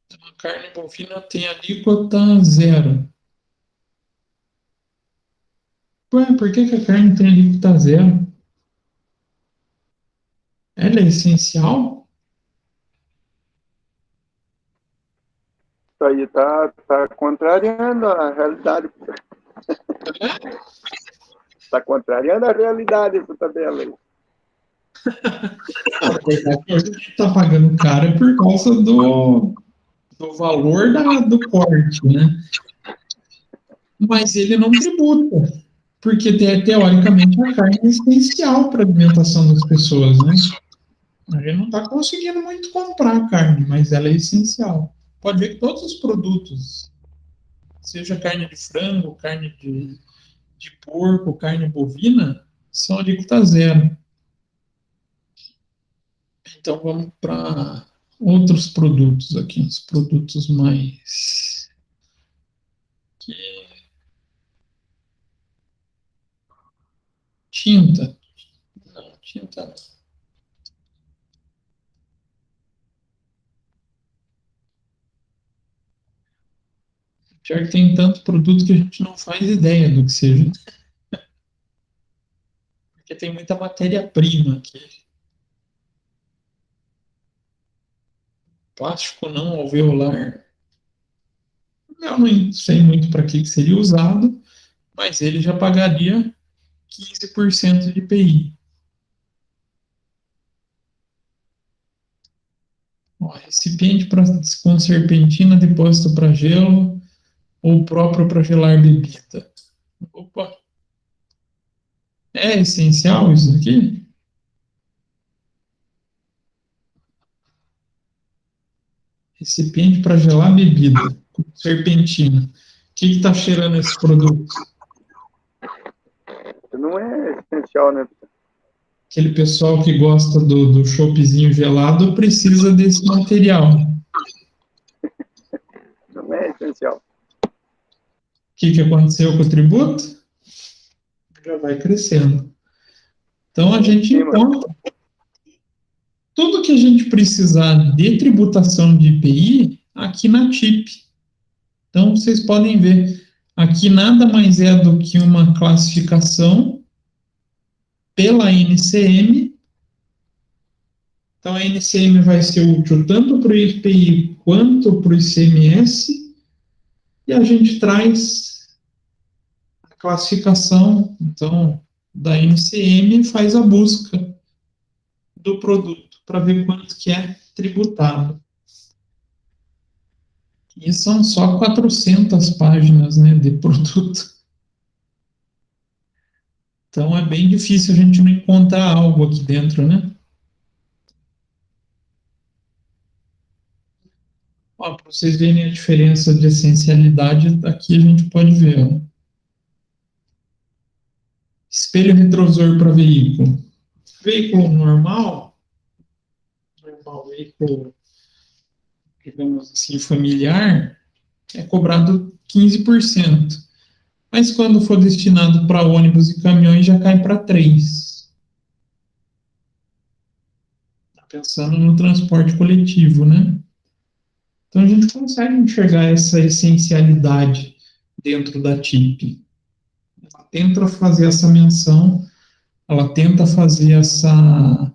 Então, a carne bovina tem alíquota zero. Ué, por que a carne tem alíquota zero? Ela é essencial? Isso aí tá contrariando a realidade. Tá contrariando a realidade essa tabela aí. A gente está pagando caro por causa do valor do corte, né? Mas ele não tributa, porque teoricamente a carne é essencial para a alimentação das pessoas, né? A gente não está conseguindo muito comprar carne, mas ela é essencial. Pode ver que todos os produtos, seja carne de frango, carne de porco, carne bovina, são alíquota zero. Então vamos para outros produtos aqui, os produtos mais que tinta. Não, tinta não. Pior que tem tanto produto que a gente não faz ideia do que seja. Porque tem muita matéria-prima aqui. Plástico não alveolar. Eu não sei muito para que seria usado, mas ele já pagaria 15% de IPI. Ó, recipiente com serpentina, depósito para gelo, ou o próprio para gelar bebida? Opa, é essencial isso aqui? Recipiente para gelar bebida, com serpentina. O que está cheirando esse produto? Não é essencial, né? Aquele pessoal que gosta do choppzinho gelado precisa desse material. Não é essencial. O que aconteceu com o tributo? Já vai crescendo. Então, a gente encontra tudo que a gente precisar de tributação de IPI aqui na TIP. Então, vocês podem ver, aqui nada mais é do que uma classificação pela NCM. Então, a NCM vai ser útil tanto para o IPI quanto para o ICMS, e a gente traz a classificação, então, da NCM e faz a busca do produto para ver quanto que é tributado. E são só 400 páginas, né, de produto. Então é bem difícil a gente não encontrar algo aqui dentro, né? Para vocês verem a diferença de essencialidade, aqui a gente pode ver. Ó. Espelho retrovisor para veículo. Veículo normal, veículo, digamos assim, familiar, é cobrado 15%. Mas quando for destinado para ônibus e caminhões, já cai para 3%. Tá pensando no transporte coletivo, né? Então a gente consegue enxergar essa essencialidade dentro da TIP. Ela tenta fazer essa menção, ela tenta fazer essa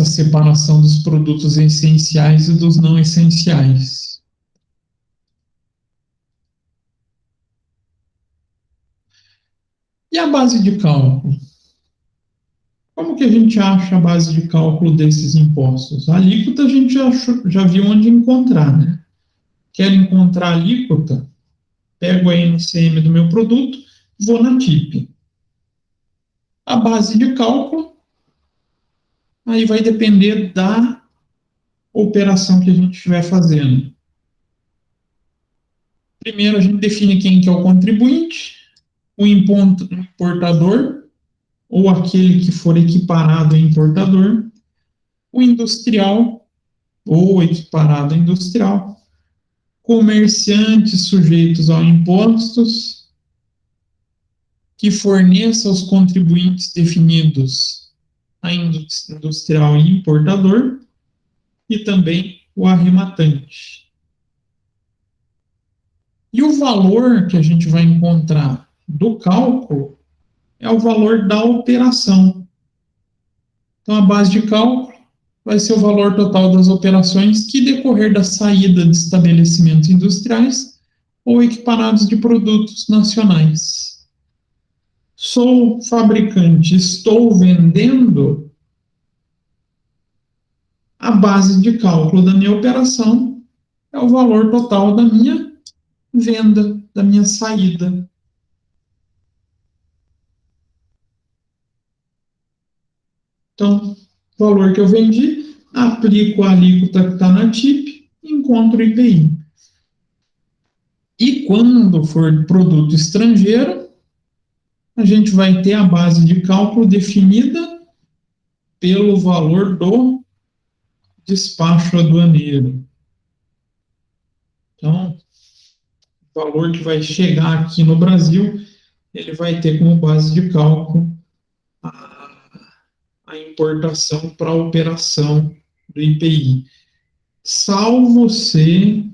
separação dos produtos essenciais e dos não essenciais. E a base de cálculo? Como que a gente acha a base de cálculo desses impostos? A alíquota a gente já viu onde encontrar, né? Quero encontrar a alíquota, pego a NCM do meu produto, vou na TIP. A base de cálculo, aí vai depender da operação que a gente estiver fazendo. Primeiro, a gente define quem que é o contribuinte, o importador, ou aquele que for equiparado a importador, o industrial, ou equiparado a industrial, comerciantes sujeitos a impostos, que forneça aos contribuintes definidos a industrial e importador, e também o arrematante. E o valor que a gente vai encontrar do cálculo é o valor da operação. Então, a base de cálculo vai ser o valor total das operações que decorrer da saída de estabelecimentos industriais ou equiparados de produtos nacionais. Sou fabricante, estou vendendo, a base de cálculo da minha operação é o valor total da minha venda, da minha saída. Então, o valor que eu vendi, aplico a alíquota que está na TIP, encontro o IPI. E quando for produto estrangeiro, a gente vai ter a base de cálculo definida pelo valor do despacho aduaneiro. Então, o valor que vai chegar aqui no Brasil, ele vai ter como base de cálculo a importação para a operação do IPI. Salvo se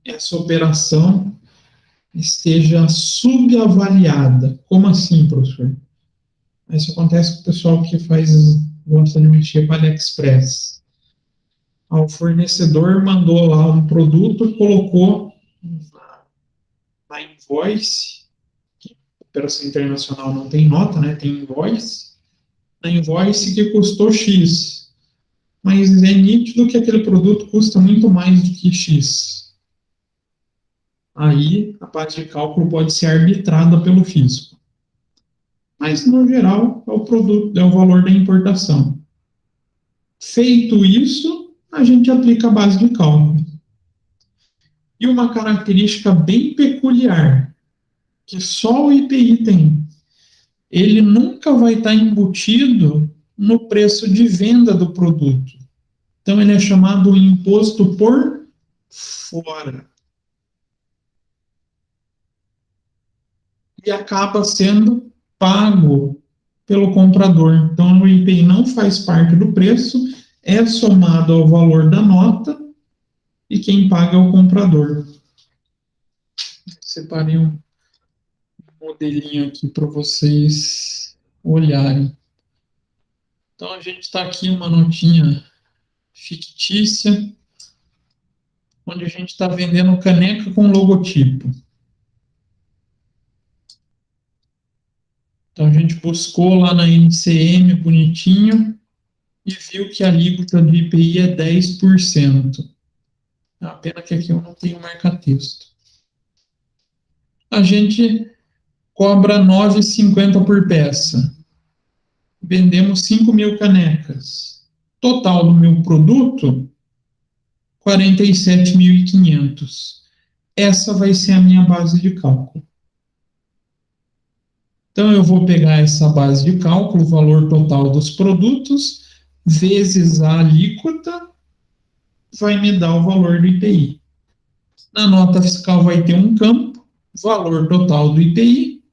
essa operação esteja subavaliada. Como assim, professor? Isso acontece com o pessoal que gosta de mexer com a AliExpress. O fornecedor mandou lá um produto e colocou na invoice, que operação internacional não tem nota, né? Tem invoice. na invoice que custou X, mas é nítido que aquele produto custa muito mais do que X. Aí a base de cálculo pode ser arbitrada pelo fisco. Mas, no geral, é o produto, é o valor da importação. Feito isso, a gente aplica a base de cálculo. E uma característica bem peculiar, que só o IPI tem, ele nunca vai estar embutido no preço de venda do produto. Então, ele é chamado imposto por fora. E acaba sendo pago pelo comprador. Então, o IPI não faz parte do preço, é somado ao valor da nota e quem paga é o comprador. Separei um modelinho aqui para vocês olharem. Então, a gente está aqui uma notinha fictícia, onde a gente está vendendo caneca com logotipo. Então, a gente buscou lá na NCM bonitinho e viu que a alíquota do IPI é 10%. A pena que aqui eu não tenho marca-texto. A gente cobra R$ 9,50 por peça. Vendemos 5.000 canecas. Total do meu produto, 47.500. Essa vai ser a minha base de cálculo. Então, eu vou pegar essa base de cálculo, o valor total dos produtos, vezes a alíquota, vai me dar o valor do IPI. Na nota fiscal vai ter um campo, valor total do IPI,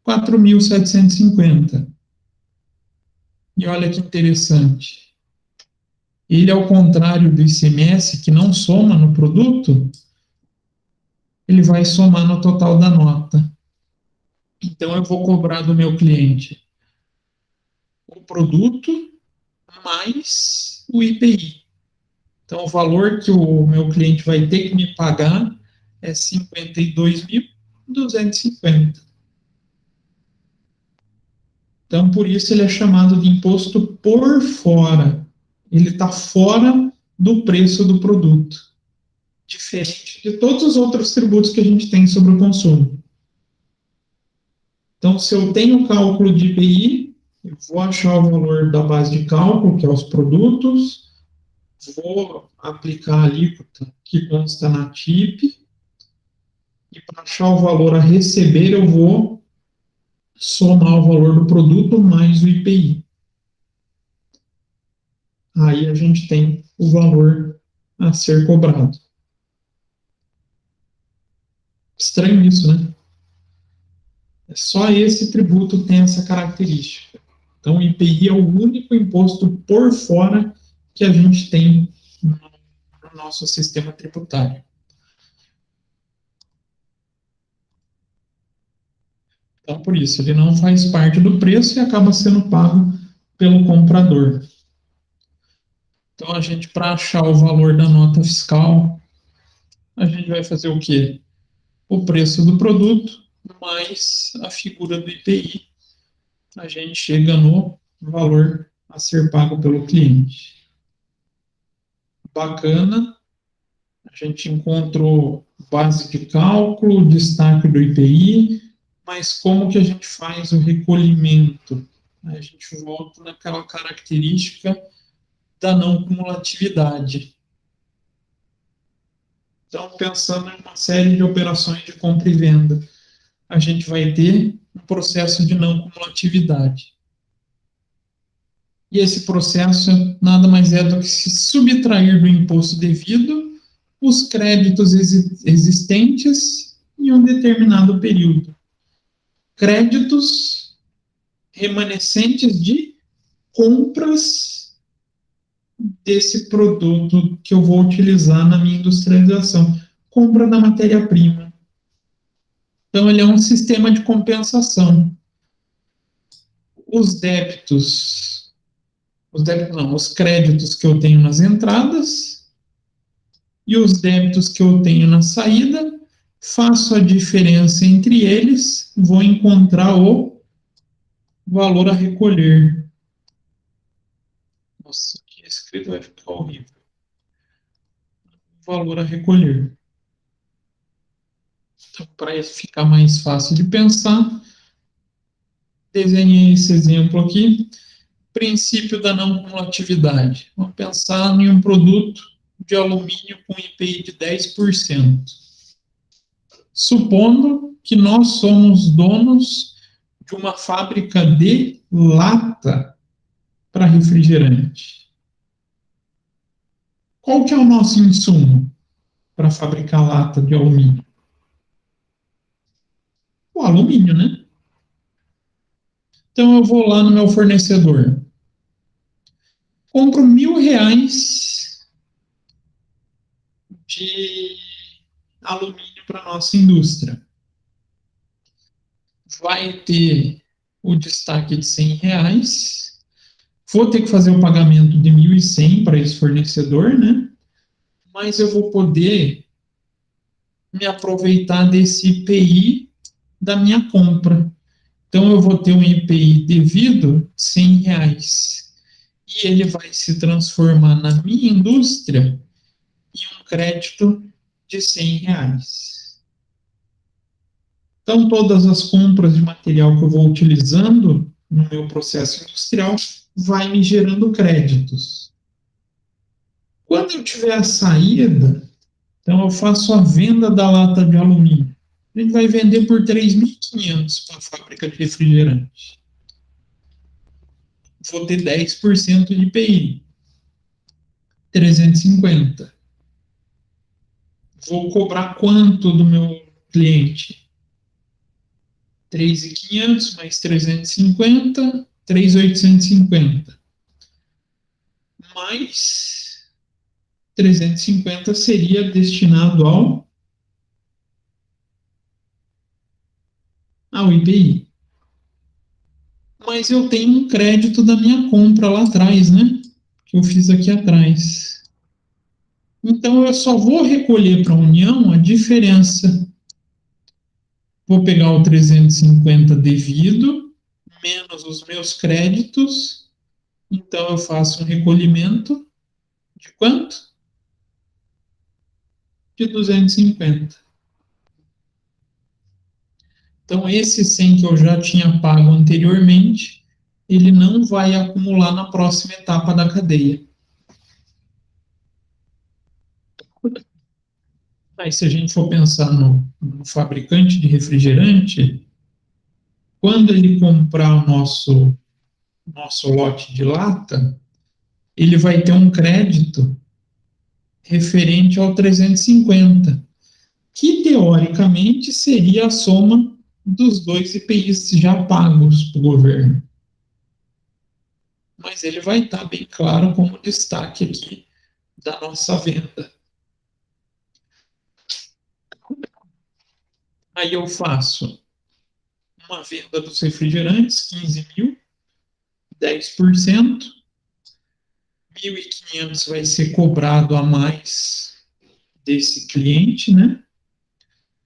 4.750. E olha que interessante. Ele, ao contrário do ICMS, que não soma no produto, ele vai somar no total da nota. Então, eu vou cobrar do meu cliente o produto mais o IPI. Então, o valor que o meu cliente vai ter que me pagar é 52.250. Então, por isso ele é chamado de imposto por fora. Ele está fora do preço do produto. Diferente de todos os outros tributos que a gente tem sobre o consumo. Então, se eu tenho o cálculo de IPI, eu vou achar o valor da base de cálculo, que é os produtos, vou aplicar a alíquota que consta na TIP, e para achar o valor a receber, eu vou somar o valor do produto mais o IPI. Aí a gente tem o valor a ser cobrado. Estranho isso, né? Só esse tributo tem essa característica. Então, o IPI é o único imposto por fora que a gente tem no nosso sistema tributário. Então, por isso, ele não faz parte do preço e acaba sendo pago pelo comprador. Então, a gente, para achar o valor da nota fiscal, a gente vai fazer o quê? O preço do produto mais a figura do IPI. A gente chega no valor a ser pago pelo cliente. Bacana. A gente encontrou base de cálculo, destaque do IPI, mas como que a gente faz o recolhimento? A gente volta naquela característica da não cumulatividade. Então, pensando em uma série de operações de compra e venda, a gente vai ter um processo de não cumulatividade. E esse processo nada mais é do que se subtrair do imposto devido os créditos existentes em um determinado período. Créditos remanescentes de compras desse produto que eu vou utilizar na minha industrialização. Compra da matéria-prima. Então, ele é um sistema de compensação. Os créditos que eu tenho nas entradas e os débitos que eu tenho na saída, faço a diferença entre eles, vou encontrar o valor a recolher. Nossa, aqui escrito vai ficar horrível. Valor a recolher. Então, para ficar mais fácil de pensar, desenhei esse exemplo aqui. Princípio da não cumulatividade. Vamos pensar em um produto de alumínio com IPI de 10%. Supondo que nós somos donos de uma fábrica de lata para refrigerante. Qual que é o nosso insumo para fabricar lata de alumínio? O alumínio, né? Então eu vou lá no meu fornecedor, compro R$ 1.000 de alumínio para nossa indústria. Vai ter o destaque de R$ 100. Vou ter que fazer o pagamento de 1.100 para esse fornecedor, né? Mas eu vou poder me aproveitar desse IPI da minha compra. Então, eu vou ter um IPI devido de R$ 100. E ele vai se transformar na minha indústria em um crédito de R$ 100. Então, todas as compras de material que eu vou utilizando no meu processo industrial vai me gerando créditos. Quando eu tiver a saída, então eu faço a venda da lata de alumínio. A gente vai vender por 3.500 para a fábrica de refrigerante. Vou ter 10% de IPI. 350. Vou cobrar quanto do meu cliente? 3.500 mais 350, 3.850. Mais 350 seria destinado ao IPI. Mas eu tenho um crédito da minha compra lá atrás, né? Que eu fiz aqui atrás. Então, eu só vou recolher para a União a diferença. Vou pegar o 350 devido, menos os meus créditos. Então, eu faço um recolhimento de quanto? De 250. Então, esse 100 que eu já tinha pago anteriormente, ele não vai acumular na próxima etapa da cadeia. Aí, se a gente for pensar no fabricante de refrigerante, quando ele comprar o nosso lote de lata, ele vai ter um crédito referente ao 350, que teoricamente seria a soma dos dois IPIs já pagos para o governo. Mas ele vai estar bem claro como destaque aqui da nossa venda. Aí eu faço uma venda dos refrigerantes, 15.000, 10%, 1.500 vai ser cobrado a mais desse cliente, né?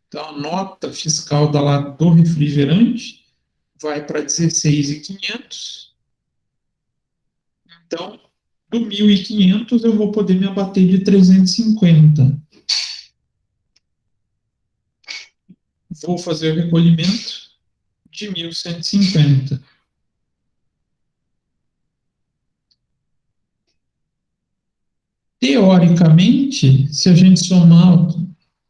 Então, a nota fiscal do refrigerante vai para 16.500. Então, do 1.500 eu vou poder me abater de 350. Vou fazer o recolhimento de 1.150. Teoricamente, se a gente somar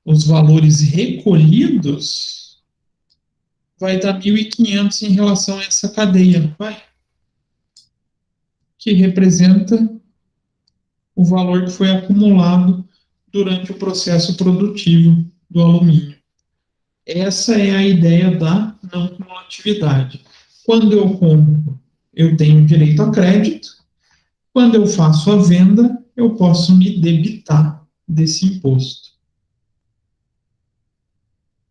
os valores recolhidos, vai dar 1.500 em relação a essa cadeia, não vai? Que representa o valor que foi acumulado durante o processo produtivo do alumínio. Essa é a ideia da não cumulatividade. Quando eu compro, eu tenho direito a crédito. Quando eu faço a venda, eu posso me debitar desse imposto.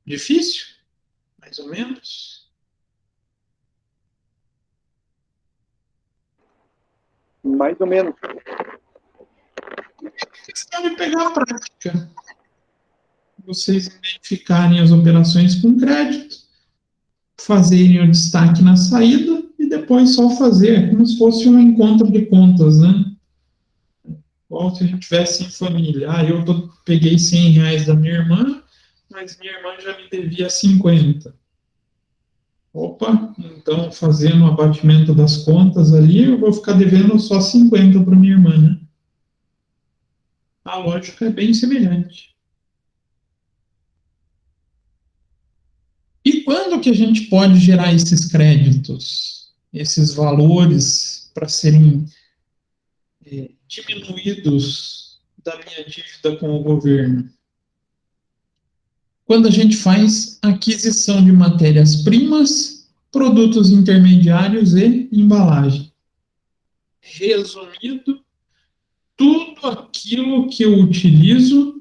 Difícil? Mais ou menos? Mais ou menos. Questão de pegar a prática. Vocês identificarem as operações com crédito, fazerem o destaque na saída e depois só fazer, como se fosse um encontro de contas, né? Igual se a gente tivesse em família. Ah, peguei R$ 100 da minha irmã, mas minha irmã já me devia 50. Opa, então fazendo o abatimento das contas ali, eu vou ficar devendo só 50 para minha irmã, né? A lógica é bem semelhante. E quando que a gente pode gerar esses créditos, esses valores para serem diminuídos da minha dívida com o governo? Quando a gente faz aquisição de matérias-primas, produtos intermediários e embalagem. Resumido, tudo aquilo que eu utilizo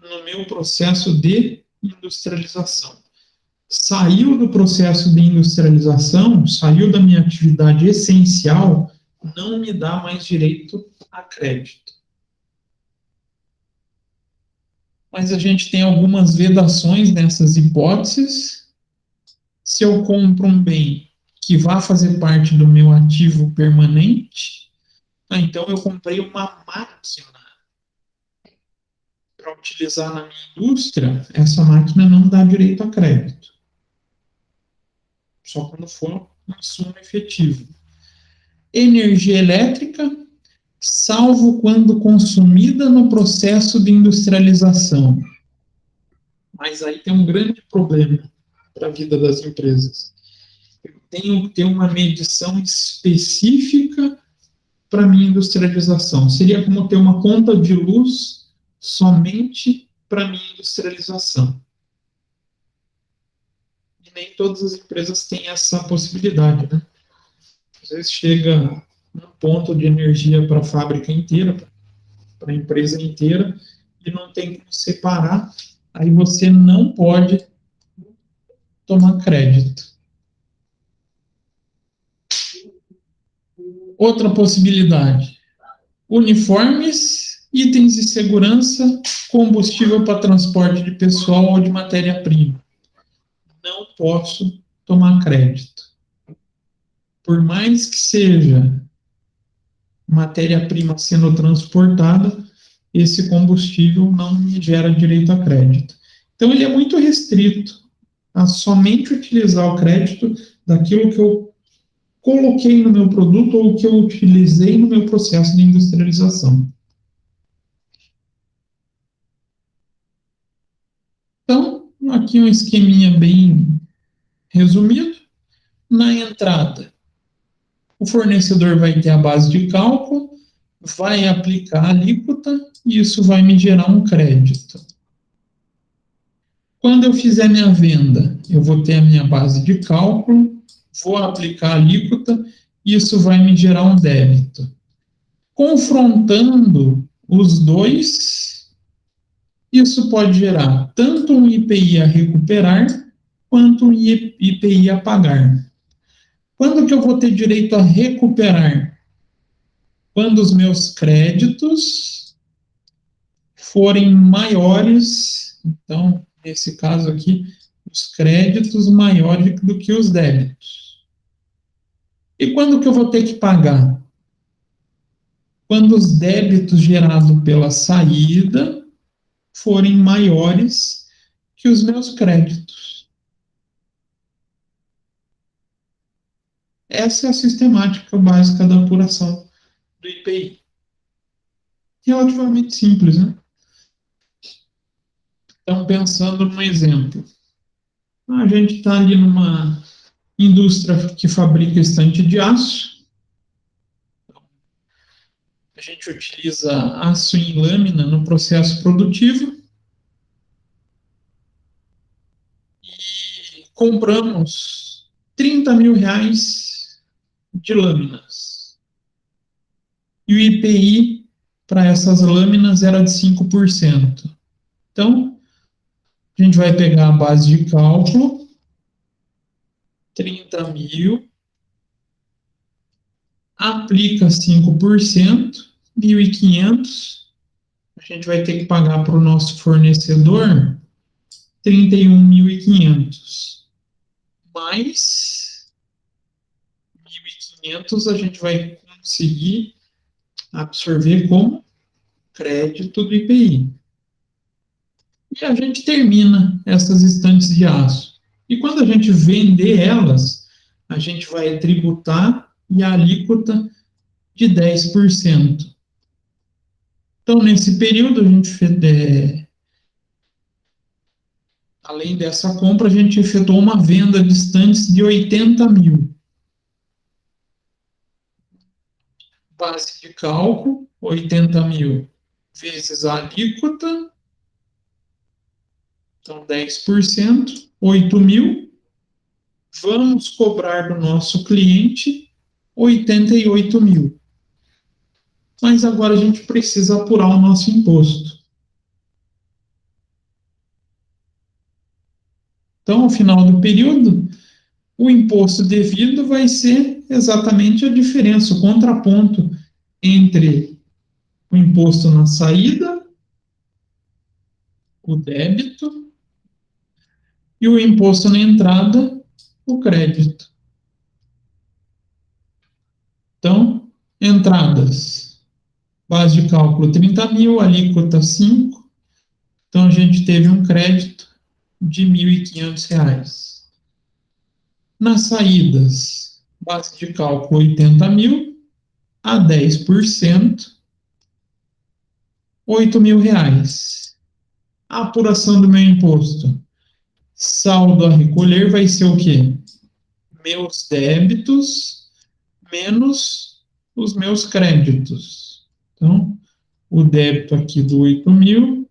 no meu processo de industrialização. Saiu do processo de industrialização, saiu da minha atividade essencial, não me dá mais direito a crédito. Mas a gente tem algumas vedações nessas hipóteses. Se eu compro um bem que vá fazer parte do meu ativo permanente, então eu comprei uma máquina para utilizar na minha indústria, essa máquina não dá direito a crédito. Só quando for um insumo efetivo. Energia elétrica, salvo quando consumida no processo de industrialização. Mas aí tem um grande problema para a vida das empresas. Eu tenho que ter uma medição específica para a minha industrialização. Seria como ter uma conta de luz somente para a minha industrialização. E nem todas as empresas têm essa possibilidade, né? Às vezes chega um ponto de energia para a fábrica inteira, para a empresa inteira, e não tem como separar, aí você não pode tomar crédito. Outra possibilidade: uniformes, itens de segurança, combustível para transporte de pessoal ou de matéria-prima. Não posso tomar crédito. Por mais que seja matéria-prima sendo transportada, esse combustível não me gera direito a crédito. Então, ele é muito restrito a somente utilizar o crédito daquilo que eu coloquei no meu produto ou que eu utilizei no meu processo de industrialização. Então, aqui um esqueminha bem resumido. Na entrada, o fornecedor vai ter a base de cálculo, vai aplicar a alíquota e isso vai me gerar um crédito. Quando eu fizer minha venda, eu vou ter a minha base de cálculo, vou aplicar a alíquota e isso vai me gerar um débito. Confrontando os dois, isso pode gerar tanto um IPI a recuperar quanto um IPI a pagar. Quando que eu vou ter direito a recuperar? Quando os meus créditos forem maiores, então, nesse caso aqui, os créditos maiores do que os débitos. E quando que eu vou ter que pagar? Quando os débitos gerados pela saída forem maiores que os meus créditos. Essa é a sistemática básica da apuração do IPI. Relativamente simples, né? Então, pensando num exemplo. A gente está ali numa indústria que fabrica estante de aço. A gente utiliza aço em lâmina no processo produtivo. E compramos R$ 30.000 de lâminas. E o IPI para essas lâminas era de 5%. Então, a gente vai pegar a base de cálculo, 30.000, aplica 5%, 1.500, a gente vai ter que pagar para o nosso fornecedor 31.500. Mais 1.500 a gente vai conseguir absorver como crédito do IPI. E a gente termina essas estantes de aço. E quando a gente vender elas, a gente vai tributar e a alíquota de 10%. Então, nesse período, a gente além dessa compra, a gente efetuou uma venda de estantes de 80 mil. Base de cálculo, 80 mil vezes a alíquota, então 10%, 8 mil. Vamos cobrar do nosso cliente 88 mil. Mas agora a gente precisa apurar o nosso imposto. Então, ao final do período, o imposto devido vai ser exatamente a diferença, o contraponto entre o imposto na saída, o débito, e o imposto na entrada, o crédito. Então, entradas, base de cálculo 30 mil, alíquota 5, então a gente teve um crédito de R$ 1.500. Nas saídas, base de cálculo 80 mil, a 10%, R$ 8.000. A apuração do meu imposto, saldo a recolher vai ser o quê? Meus débitos menos os meus créditos. Então, o débito aqui do 8 mil,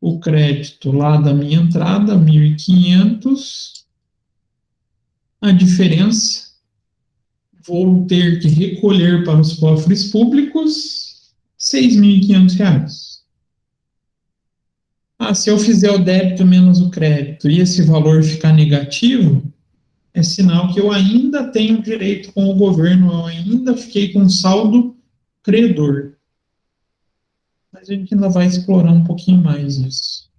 o crédito lá da minha entrada, 1.500, a diferença, vou ter que recolher para os cofres públicos R$ 6.500. Se eu fizer o débito menos o crédito e esse valor ficar negativo, é sinal que eu ainda tenho direito com o governo, eu ainda fiquei com saldo credor. Mas a gente ainda vai explorar um pouquinho mais isso.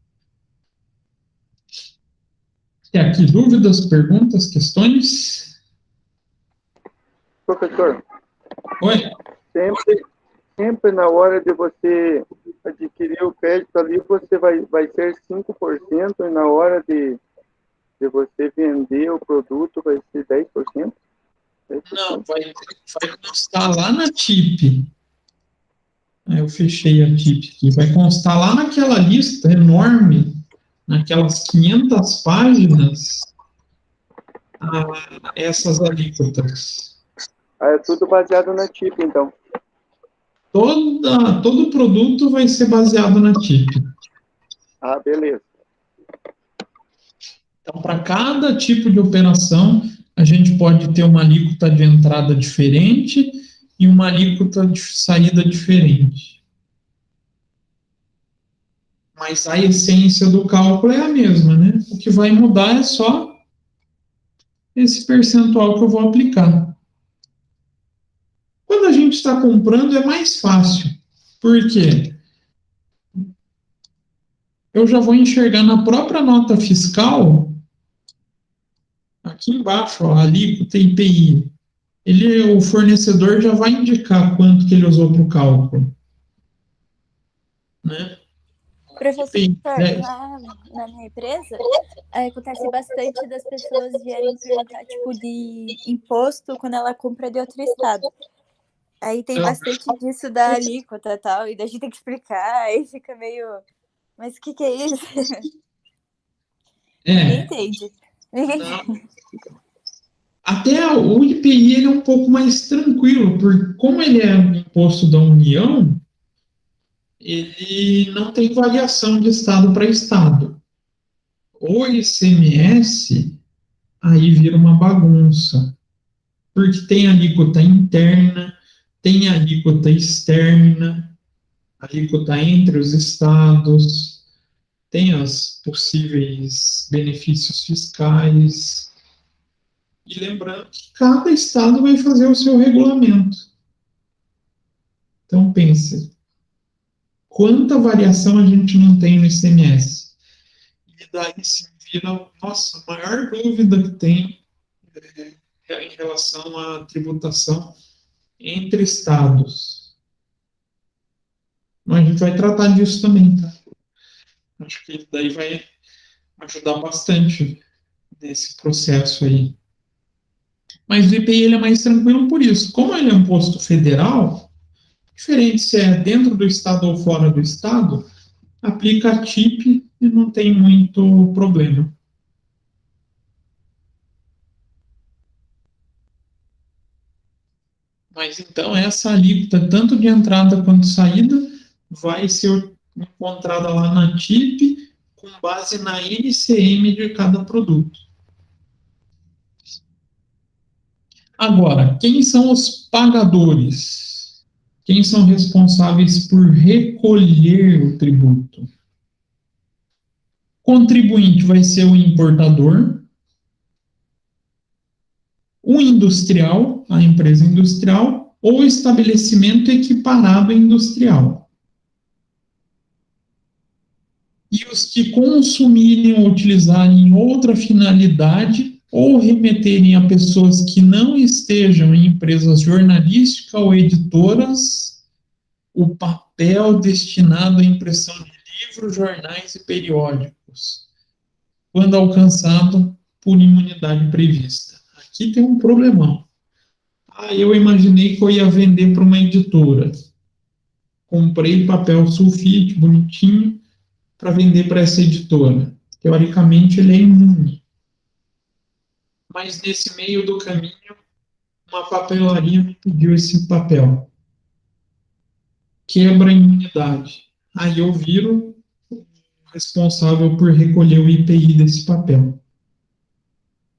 Tem aqui dúvidas, perguntas, questões? Professor, Oi? sempre na hora de você adquirir o crédito ali, você vai ser 5%, e na hora de você vender o produto vai ser 10%? Não, vai constar lá na TIP. Eu fechei a TIP aqui. Vai constar lá naquela lista enorme, naquelas 500 páginas, essas alíquotas. É tudo baseado na TIP, então. Todo produto vai ser baseado na TIP. Beleza. Então, para cada tipo de operação, a gente pode ter uma alíquota de entrada diferente e uma alíquota de saída diferente. Mas a essência do cálculo é a mesma, né? O que vai mudar é só esse percentual que eu vou aplicar. Quando a gente está comprando, é mais fácil. Por quê? Eu já vou enxergar na própria nota fiscal, aqui embaixo, ó, alíquota IPI. O fornecedor já vai indicar quanto que ele usou para o cálculo. Né? Professor, lá na minha empresa, acontece bastante das pessoas vierem perguntar, tipo, de imposto quando ela compra de outro estado. Aí tem bastante disso da alíquota e tal, e daí a gente tem que explicar, aí fica meio... Mas o que é isso? Ninguém entende. Até o IPI ele é um pouco mais tranquilo, porque como ele é um imposto da União, ele não tem variação de estado para estado. O ICMS, aí vira uma bagunça, porque tem alíquota interna, tem alíquota externa, alíquota entre os estados, tem os possíveis benefícios fiscais. E lembrando que cada estado vai fazer o seu regulamento. Então, pense, quanta variação a gente não tem no ICMS? E daí sim vira, nossa, a maior dúvida que tem em relação à tributação entre estados. Mas a gente vai tratar disso também, tá? Acho que daí vai ajudar bastante nesse processo aí. Mas o IPI ele é mais tranquilo por isso. Como ele é um imposto federal, diferente se é dentro do estado ou fora do estado, aplica a TIP e não tem muito problema. Mas então essa alíquota, tanto de entrada quanto saída, vai ser encontrada lá na TIP com base na NCM de cada produto. Agora, quem são os pagadores? Quem são responsáveis por recolher o tributo? Contribuinte vai ser o importador, o industrial, a empresa industrial, ou estabelecimento equiparado industrial. E os que consumirem ou utilizarem outra finalidade ou remeterem a pessoas que não estejam em empresas jornalísticas ou editoras o papel destinado à impressão de livros, jornais e periódicos, quando alcançado por imunidade prevista. Aqui tem um problemão. Eu imaginei que eu ia vender para uma editora. Comprei papel sulfite, bonitinho, para vender para essa editora. Teoricamente, ele é imune. Mas nesse meio do caminho, uma papelaria me pediu esse papel. Quebra a imunidade. Aí eu viro responsável por recolher o IPI desse papel.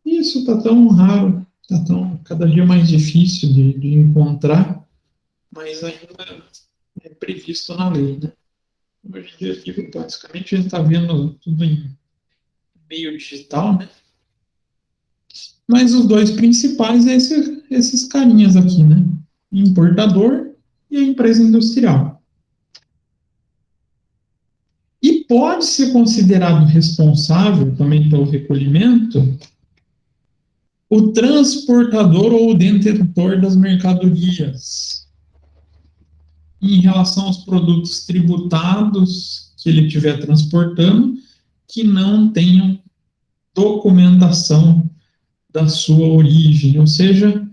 Isso está tão raro, está tão cada dia mais difícil de encontrar, mas ainda é previsto na lei, né? Hoje em dia, basicamente, a gente está vendo tudo em meio digital, né? Mas os dois principais é esses carinhas aqui, né? Importador e a empresa industrial. E pode ser considerado responsável também pelo recolhimento o transportador ou o detentor das mercadorias em relação aos produtos tributados que ele estiver transportando que não tenham documentação da sua origem, ou seja,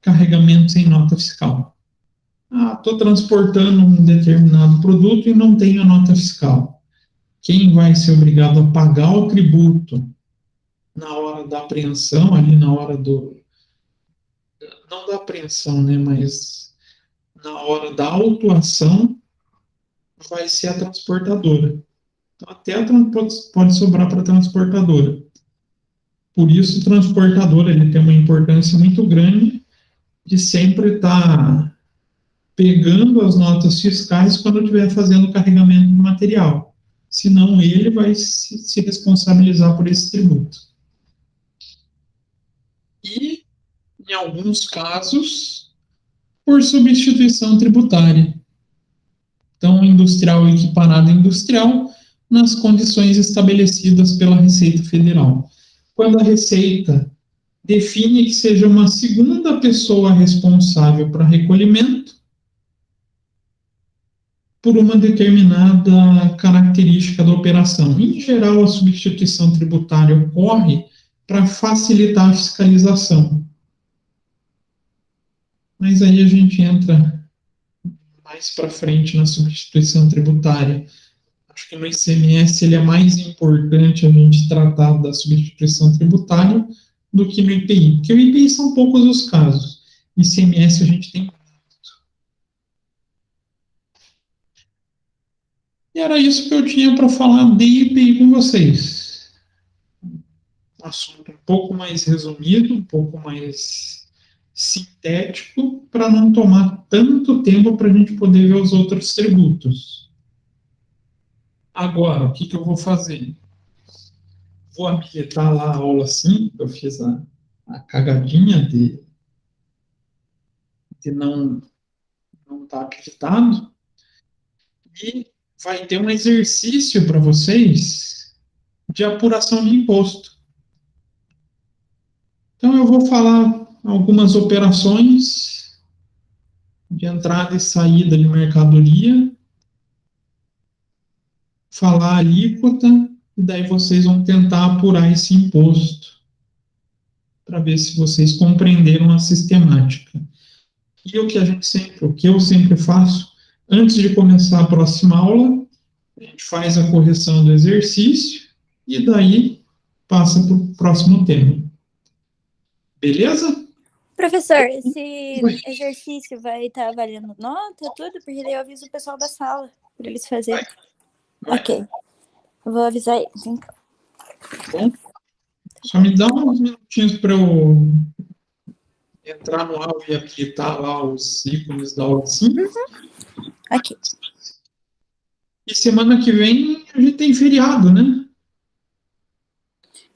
carregamento sem nota fiscal. Estou transportando um determinado produto e não tenho a nota fiscal. Quem vai ser obrigado a pagar o tributo na hora da apreensão, ali na hora do... não da apreensão, né, mas na hora da autuação, vai ser a transportadora. Então, até pode sobrar para a transportadora. Por isso, o transportador ele tem uma importância muito grande de sempre estar pegando as notas fiscais quando estiver fazendo o carregamento do material. Senão, ele vai se responsabilizar por esse tributo. E, em alguns casos, por substituição tributária. Então, industrial equiparado a industrial, nas condições estabelecidas pela Receita Federal. Quando a Receita define que seja uma segunda pessoa responsável para recolhimento por uma determinada característica da operação. Em geral, a substituição tributária ocorre para facilitar a fiscalização. Mas aí a gente entra mais para frente na substituição tributária. Acho que no ICMS ele é mais importante a gente tratar da substituição tributária do que no IPI, porque o IPI são poucos os casos. ICMS a gente tem muito. E era isso que eu tinha para falar de IPI com vocês. Um assunto um pouco mais resumido, um pouco mais sintético, para não tomar tanto tempo para a gente poder ver os outros tributos. Agora, o que eu vou fazer? Vou habilitar lá a aula 5, eu fiz a cagadinha de não estar habilitado, e vai ter um exercício para vocês de apuração de imposto. Então, eu vou falar algumas operações de entrada e saída de mercadoria falar a alíquota, e daí vocês vão tentar apurar esse imposto, para ver se vocês compreenderam a sistemática. E o que eu sempre faço, antes de começar a próxima aula, a gente faz a correção do exercício, e daí passa para o próximo tema. Beleza? Professor, esse exercício vai estar valendo nota, tudo? Porque daí eu aviso o pessoal da sala, para eles fazerem. Vai. Ok. Vou avisar eles, então. Bom, só me dá uns minutinhos para eu entrar no aula e habilitar lá os ícones da aula 5. Ok. E semana que vem a gente tem feriado, né?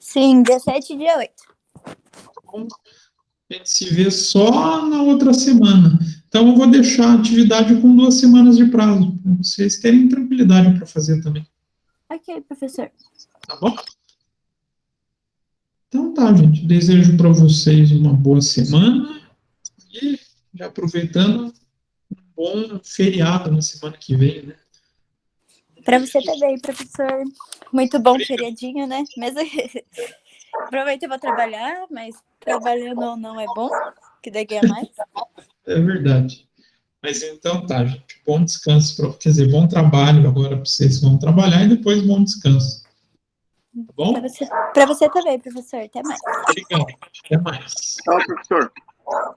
Sim, dia 7 e dia 8. Então, a gente se vê só na outra semana. Então, eu vou deixar a atividade com 2 semanas de prazo, para vocês terem tranquilidade para fazer também. Ok, professor. Tá bom? Então tá, gente. Desejo para vocês uma boa semana e, já aproveitando, um bom feriado na semana que vem, né? Para você também, professor. Muito bom feriadinho, né? Mas provavelmente eu vou trabalhar, mas trabalhando ou não é bom, que daí ganha mais. É verdade. Mas então tá, gente. Bom descanso, quer dizer, bom trabalho agora para vocês que vão trabalhar e depois bom descanso. Tá bom? Para você também, professor. Até mais. Obrigado. Até mais. Tchau, professor.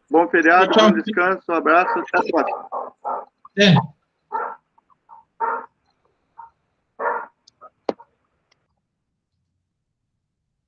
Bom feriado, Tchau. bom descanso, um abraço, até a próxima. É.